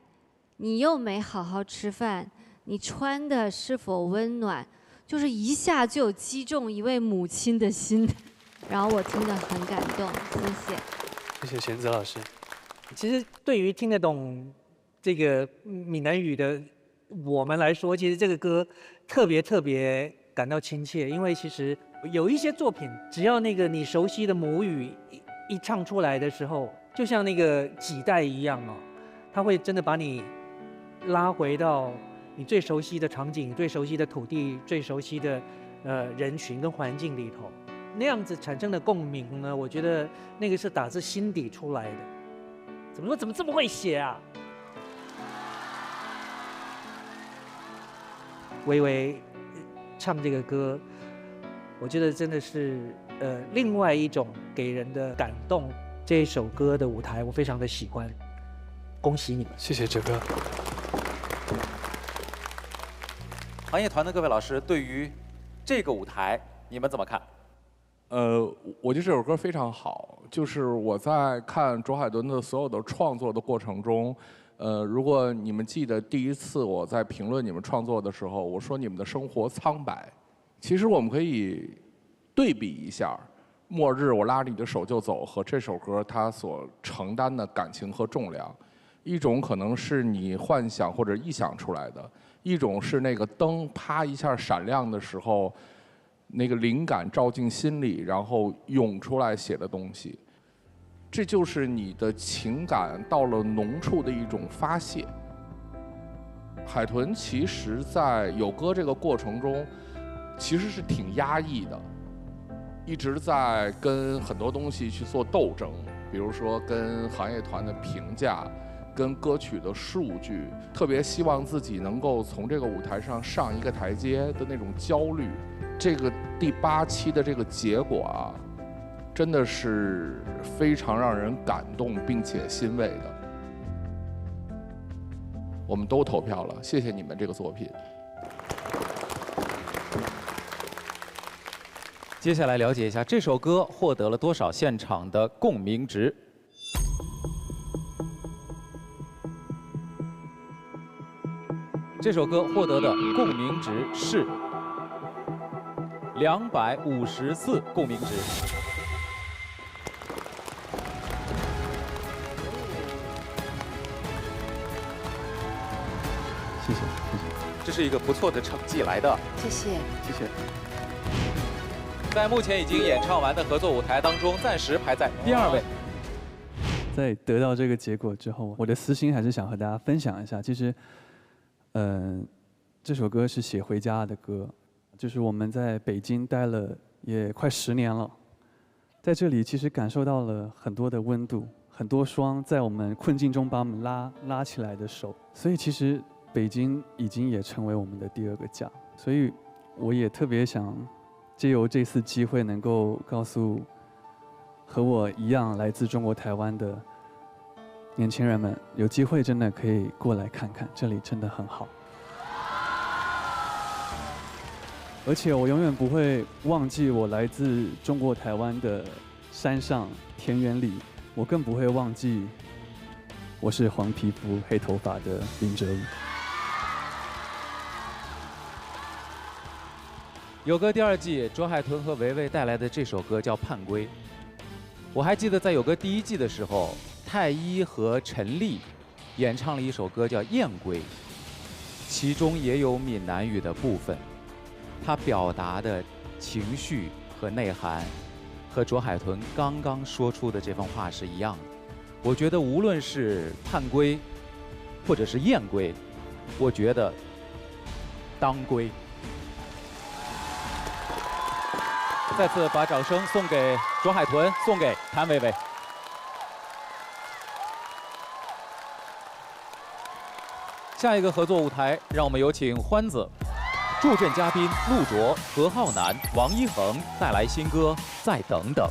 你又没好好吃饭，你穿的是否温暖，就是一下就击中一位母亲的心，然后我听得很感动，谢谢。谢谢贤泽老师。其实对于听得懂这个闽南语的我们来说，其实这个歌特别感到亲切，因为其实有一些作品，只要那个你熟悉的母语一唱出来的时候，就像那个几代一样哦，它会真的把你拉回到你最熟悉的场景、最熟悉的土地、最熟悉的人群跟环境里头。那样子产生的共鸣呢，我觉得那个是打自心底出来的。怎么这么会写啊？微微唱这个歌，我觉得真的是另外一种给人的感动。这一首歌的舞台我非常的喜欢，恭喜你们！谢谢哲哥。行业团的各位老师，对于这个舞台你们怎么看？我觉得这首歌非常好。就是我在看卓海豚的所有的创作的过程中，如果你们记得第一次我在评论你们创作的时候，我说你们的生活苍白。其实我们可以对比一下，《末日我拉着你的手就走》和这首歌它所承担的感情和重量。一种可能是你幻想或者臆想出来的，一种是那个灯啪一下闪亮的时候，那个灵感照进心里，然后涌出来写的东西。这就是你的情感到了浓处的一种发泄。海豚其实在有歌这个过程中，其实是挺压抑的，一直在跟很多东西去做斗争，比如说跟行业团的评价，跟歌曲的数据，特别希望自己能够从这个舞台上上一个台阶的那种焦虑。这个第8期的这个结果啊，真的是非常让人感动并且欣慰的。我们都投票了，谢谢你们这个作品。接下来了解一下这首歌获得了多少现场的共鸣值。这首歌获得的共鸣值是254共鸣值。谢谢，这是一个不错的成绩来的。谢谢，谢谢。在目前已经演唱完的合作舞台当中，暂时排在第2位。在得到这个结果之后，我的私心还是想和大家分享一下。其实，这首歌是写回家的歌，就是我们在北京待了也快10年了，在这里其实感受到了很多的温度，很多双在我们困境中把我们拉起来的手。所以其实北京已经也成为我们的第2个家。所以我也特别想借由这次机会，能够告诉和我一样来自中国台湾的年轻人们有机会真的可以过来看看，这里真的很好。而且我永远不会忘记我来自中国台湾的山上田园里，我更不会忘记我是黄皮肤黑头发的林哲宇。有歌第2季，卓海豚和维维带来的这首歌叫《盼归》。我还记得在有歌第1季的时候，太一和陈粒演唱了一首歌叫《燕归》，其中也有闽南语的部分。它表达的情绪和内涵，和卓海豚刚刚说出的这番话是一样的。我觉得无论是盼归，或者是燕归，我觉得当归。再次把掌声送给卓海豚，送给谭维维。下一个合作舞台，让我们有请欢子。助阵嘉宾陆卓、何浩南、王一恒带来新歌《再等等》。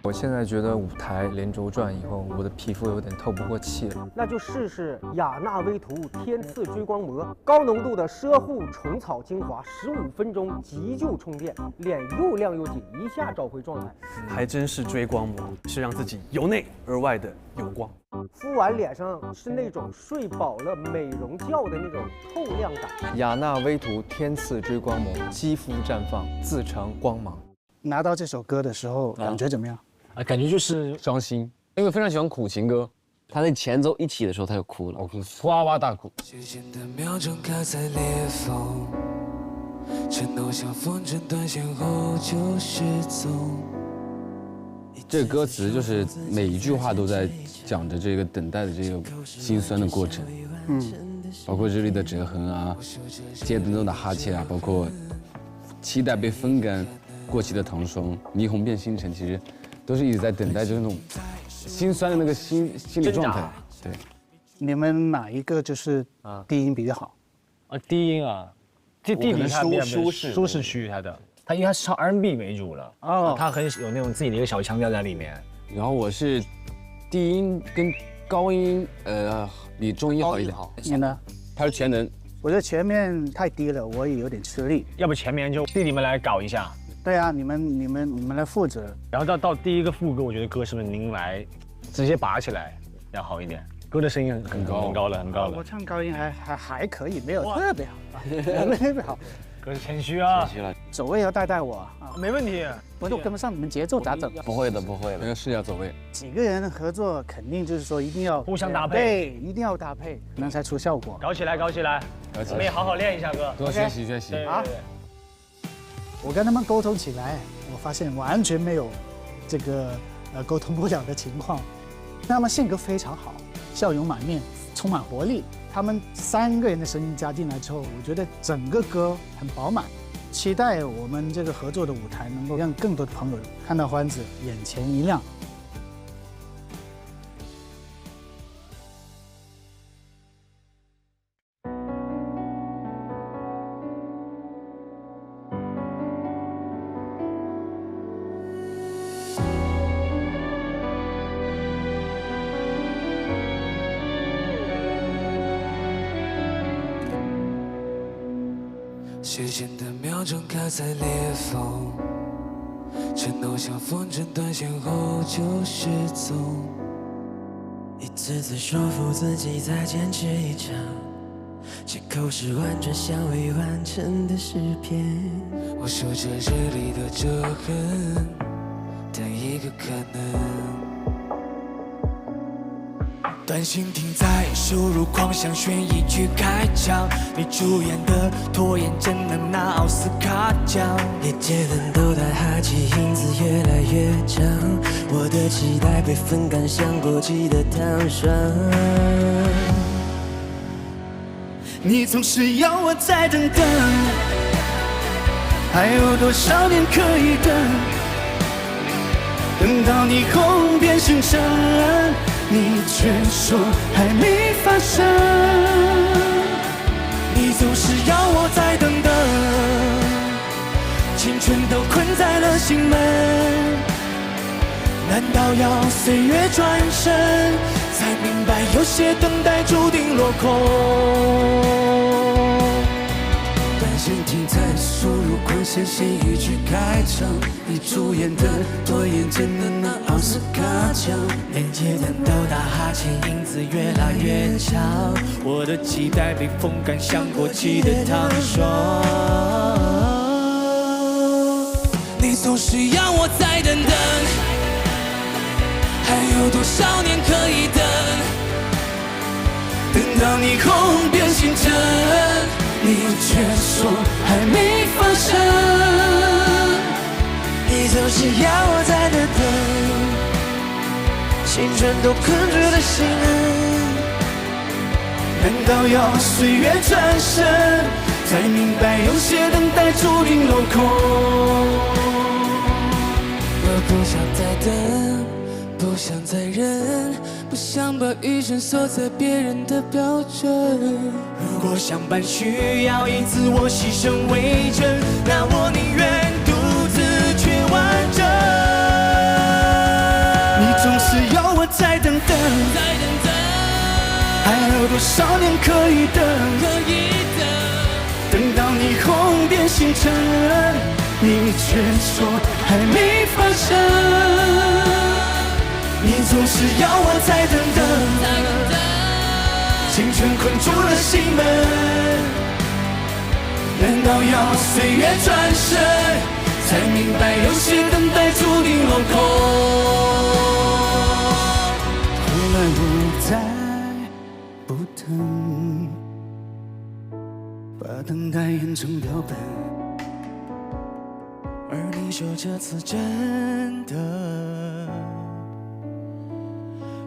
我现在觉得舞台连轴转以后，我的皮肤有点透不过气了。那就试试雅纳薇图天赐追光膜，高浓度的奢护虫草精华，15分钟急救充电，脸又亮又紧，一下找回状态。还真是追光膜，是让自己由内而外的有光。敷完脸上是那种睡饱了美容觉的那种透亮感。雅纳薇图天赐追光膜，肌肤绽放，自成光芒。拿到这首歌的时候，感觉怎么样？感觉就是伤心，因为非常喜欢苦情歌。他那前奏一起的时候，他就哭了，哇哇大哭。时间的秒钟卡在裂缝，承诺像风筝断线后就失踪。这个歌词就是每一句话都在讲着这个等待的这个心酸的过程，包括这里的折痕啊，街灯中的哈欠啊，包括期待被风干过期的糖霜，霓虹变星辰，其实都是一直在等待着那种心酸的那个心理状态。对，你们哪一个就是低音比较好？低音啊，这地理舒适区他因为他是唱 R&B 为主了，他很有那种自己的一个小腔调在里面。然后我是低音跟高音比中音好一点。你呢？他是全能。我觉得前面太低了，我也有点吃力。要不前面就弟弟们来搞一下。对啊，你们来负责。然后到第一个副歌，我觉得歌是不是您来直接拔起来要好一点？歌的声音很高了。我唱高音还可以，没有特别好，特别好。歌是谦虚啊。走位要带我啊。没问题。我都跟不上你们节奏咋整？不会的。那个是要走位。几个人的合作肯定就是说一定要互相搭配，对，一定要搭配，那才出效果。搞起来。我们也好好练一下歌，多学习。啊。我跟他们沟通起来，我发现完全没有这个沟通不了的情况。他们性格非常好，笑容满面，充满活力。他们3个人的声音加进来之后，我觉得整个歌很饱满。期待我们这个合作的舞台能够让更多的朋友看到欢子眼前一亮。时间的秒钟卡在裂缝，承诺像风筝断线后就失踪。一次次说服自己再坚持一场，借口是完整像未完成的诗篇。我数着日历的折痕，等一个可能。短信停在输入框，想选一句开场。你主演的拖延症能拿奥斯卡奖。夜街灯都带哈气，影子越来越长。我的期待被风干，像过期的糖霜。你总是要我再等等，还有多少年可以等？等到霓虹变星辰，你却说还没发生。你总是要我再等等，都困在了心门。难道要岁月转身，才明白有些等待注定落空？单线停在输入光线，先一句开场。你主演的多眼间的那奥斯卡奖，连接的都打哈欠，影子越来越长。我的期待被风干，像过期的糖霜。你总是要我再等等，还有多少年可以等？等到你红遍星辰，你却说还没发生。你总是要我再等等，青春都困住了心门。难道要岁月转身，才明白有些等待注定落空？我不想再等，不想再忍，不想把余生锁在别人的标准。如果相伴需要以自我牺牲为真，那我宁愿独自却完整。你总是要我再等等，还有多少年可以等？等到你红遍星辰，你却说还没发生。你总是要我再等等，青春困住了心门。难道要岁月转身，才明白有些等待注定落空？后来我再不等，把等待演成标本。而你说这次真的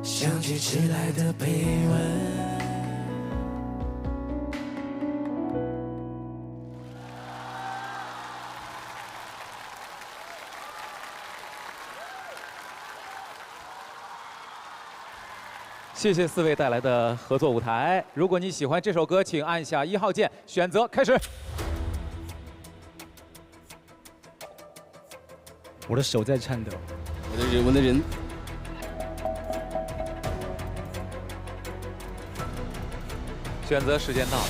想起迟来的被问。谢谢4位带来的合作舞台。如果你喜欢这首歌，请按下1号键，选择开始。我的手在颤抖，我的人。选择时间到了，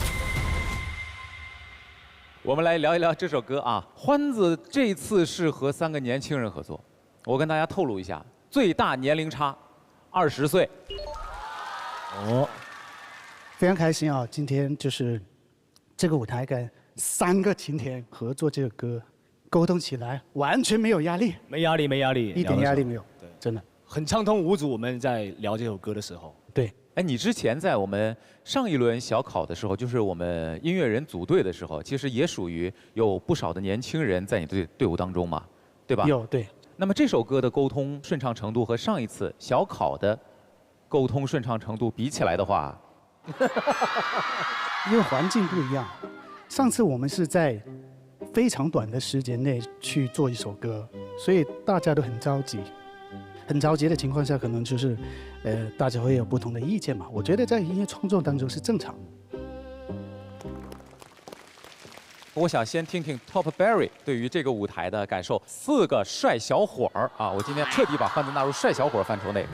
我们来聊一聊这首歌啊。欢子这次是和3个年轻人合作，我跟大家透露一下，最大年龄差20岁。哦，非常开心啊！今天就是这个舞台跟3个晴天合作这个歌，沟通起来完全没有压力，没压力，没压力，一点压力没有，对，真的很畅通无阻。我们在聊这首歌的时候，对。哎，你之前在我们上一轮小考的时候，就是我们音乐人组队的时候，其实也属于有不少的年轻人在你队伍当中嘛，对吧？有，对。那么这首歌的沟通顺畅程度和上一次小考的沟通顺畅程度比起来的话，因为环境不一样。上次我们是在非常短的时间内去做一首歌，所以大家都很着急。很着急的情况下，可能就是，大家会有不同的意见嘛。我觉得在音乐创作当中是正常。我想先听听 Top Berry 对于这个舞台的感受。4个帅小伙儿啊，我今天彻底把欢子纳入帅小伙范畴内。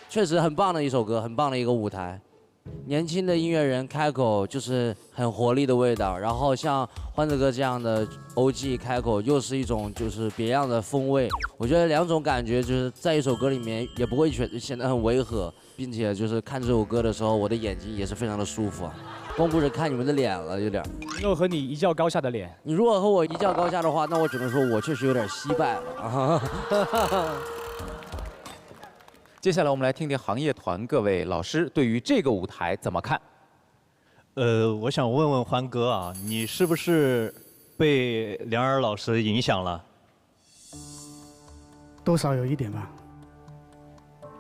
确实很棒的一首歌，很棒的一个舞台。年轻的音乐人开口就是很活力的味道，然后像欢子哥这样的 OG 开口又是一种就是别样的风味。我觉得2种感觉就是在一首歌里面也不会显得很违和，并且就是看这首歌的时候，我的眼睛也是非常的舒服啊，光顾着看你们的脸了有点。我和你一较高下的脸，你如果和我一较高下的话，那我只能说我确实有点惜败了啊。接下来我们来听听行业团各位老师对于这个舞台怎么看。我想问问欢哥啊，你是不是被梁尔老师影响了？多少有一点吧。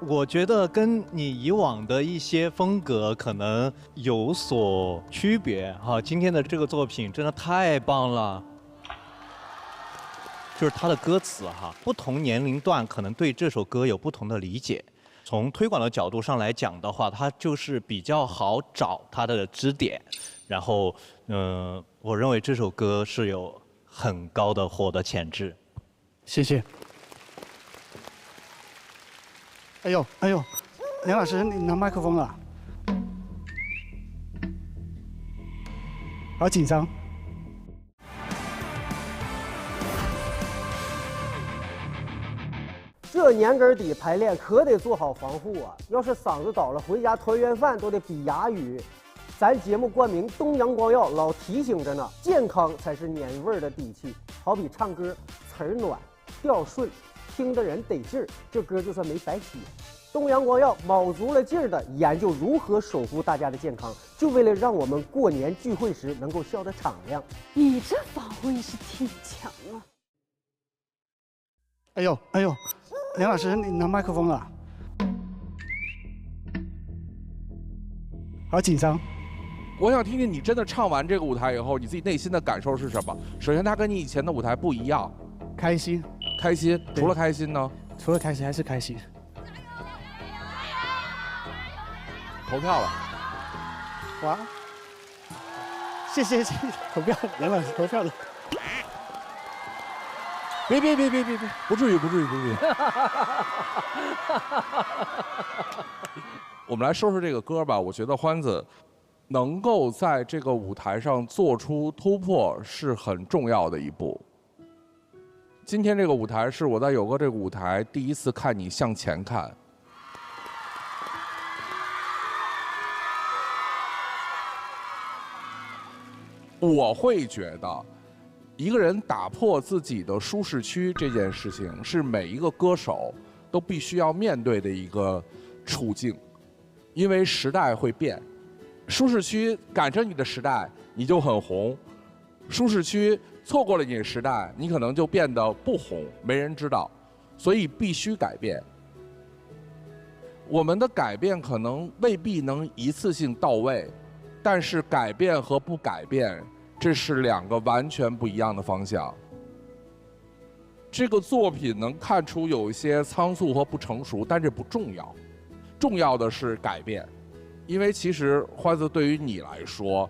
我觉得跟你以往的一些风格可能有所区别哈。今天的这个作品真的太棒了。就是它的歌词哈，不同年龄段可能对这首歌有不同的理解。从推广的角度上来讲的话，它就是比较好找它的支点。然后我认为这首歌是有很高的火的潜质。谢谢。哎呦哎呦，梁老师，你拿麦克风了，好紧张。这年根底排练可得做好防护啊！要是嗓子倒了，回家团圆饭都得比哑语。咱节目冠名东阳光药老提醒着呢，健康才是年味儿的底气。好比唱歌，词儿暖，调顺，听的人得劲儿，这歌就算没白写。东阳光药卯足了劲儿的研究如何守护大家的健康，就为了让我们过年聚会时能够笑得敞亮。你这防护意识挺强啊！哎呦哎呦，梁老师，你拿麦克风了，好紧张。我想听听你真的唱完这个舞台以后，你自己内心的感受是什么？首先，它跟你以前的舞台不一样。开心，开心。除了开心呢？除了开心还是开心。投票了。哇！谢谢投票，梁老师投票了。别，不至于。我们来说说这个歌吧。我觉得欢子能够在这个舞台上做出突破是很重要的一步。今天这个舞台是我在有歌这个舞台第一次看你向前看。我会觉得，一个人打破自己的舒适区这件事情，是每一个歌手都必须要面对的一个处境，因为时代会变，舒适区赶上你的时代，你就很红；舒适区错过了你的时代，你可能就变得不红，没人知道，所以必须改变。我们的改变可能未必能一次性到位。但是改变和不改变，这是两个完全不一样的方向。这个作品能看出有一些仓促和不成熟，但这不重要，重要的是改变。因为其实欢子对于你来说，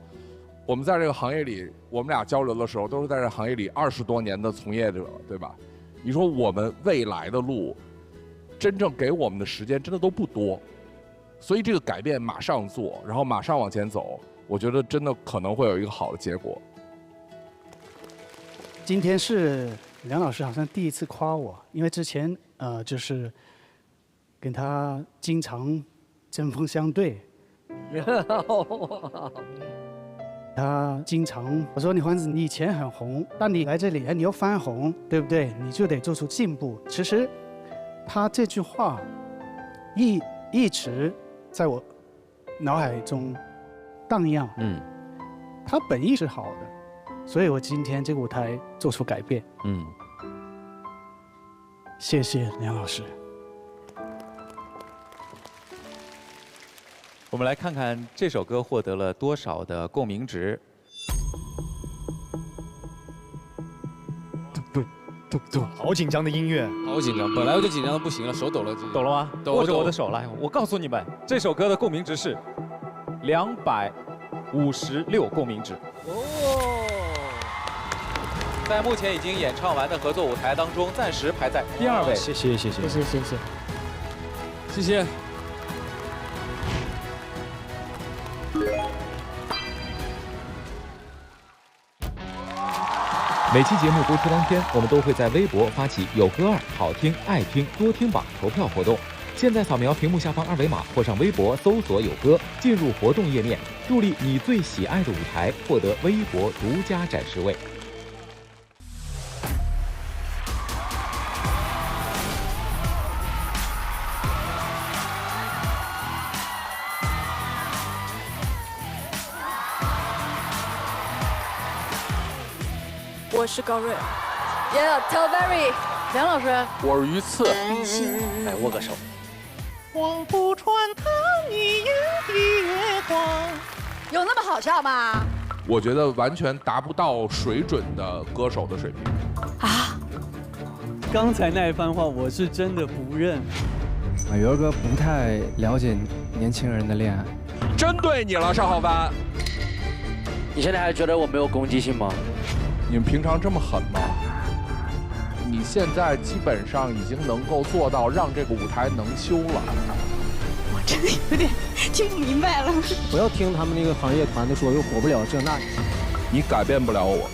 我们在这个行业里，我们俩交流的时候都是在这个行业里20多年的从业者，对吧？你说我们未来的路，真正给我们的时间真的都不多。所以这个改变马上做，然后马上往前走，我觉得真的可能会有一个好的结果。今天是梁老师好像第一次夸我，因为之前就是跟他经常针锋相对。他经常我说你欢子，你以前很红，但你来这里你又翻红，对不对？你就得做出进步。其实他这句话一直在我脑海中荡漾。他本意是好的，所以我今天这个舞台做出改变。谢谢梁老师。我们来看看这首歌获得了多少的共鸣值。好紧张的音乐，好紧张，本来我就紧张的不行了，手抖了。抖了吗？握着我的手来，我告诉你们，这首歌的共鸣值是256共鸣值。在目前已经演唱完的合作舞台当中，暂时排在第2位。谢谢。每期节目播出当天，我们都会在微博发起“有歌2好听爱听多听榜”投票活动。现在扫描屏幕下方2维码，或上微博搜索“有歌”，进入活动页面，助力你最喜爱的舞台，获得微博独家展示位。我是高瑞，Tell Berry， 梁老师，我是鱼刺，来握个手。黄浦船塘一眼的月光，有那么好笑吗？我觉得完全达不到水准的歌手的水平。刚才那一番话，我是真的不认。有哥不太了解年轻人的恋爱。针对你了，邵浩帆。你现在还觉得我没有攻击性吗？你们平常这么狠吗？你现在基本上已经能够做到让这个舞台能修了。我真的有点听不明白了。不要听他们那个行业团的说又火不了这那。你改变不了我。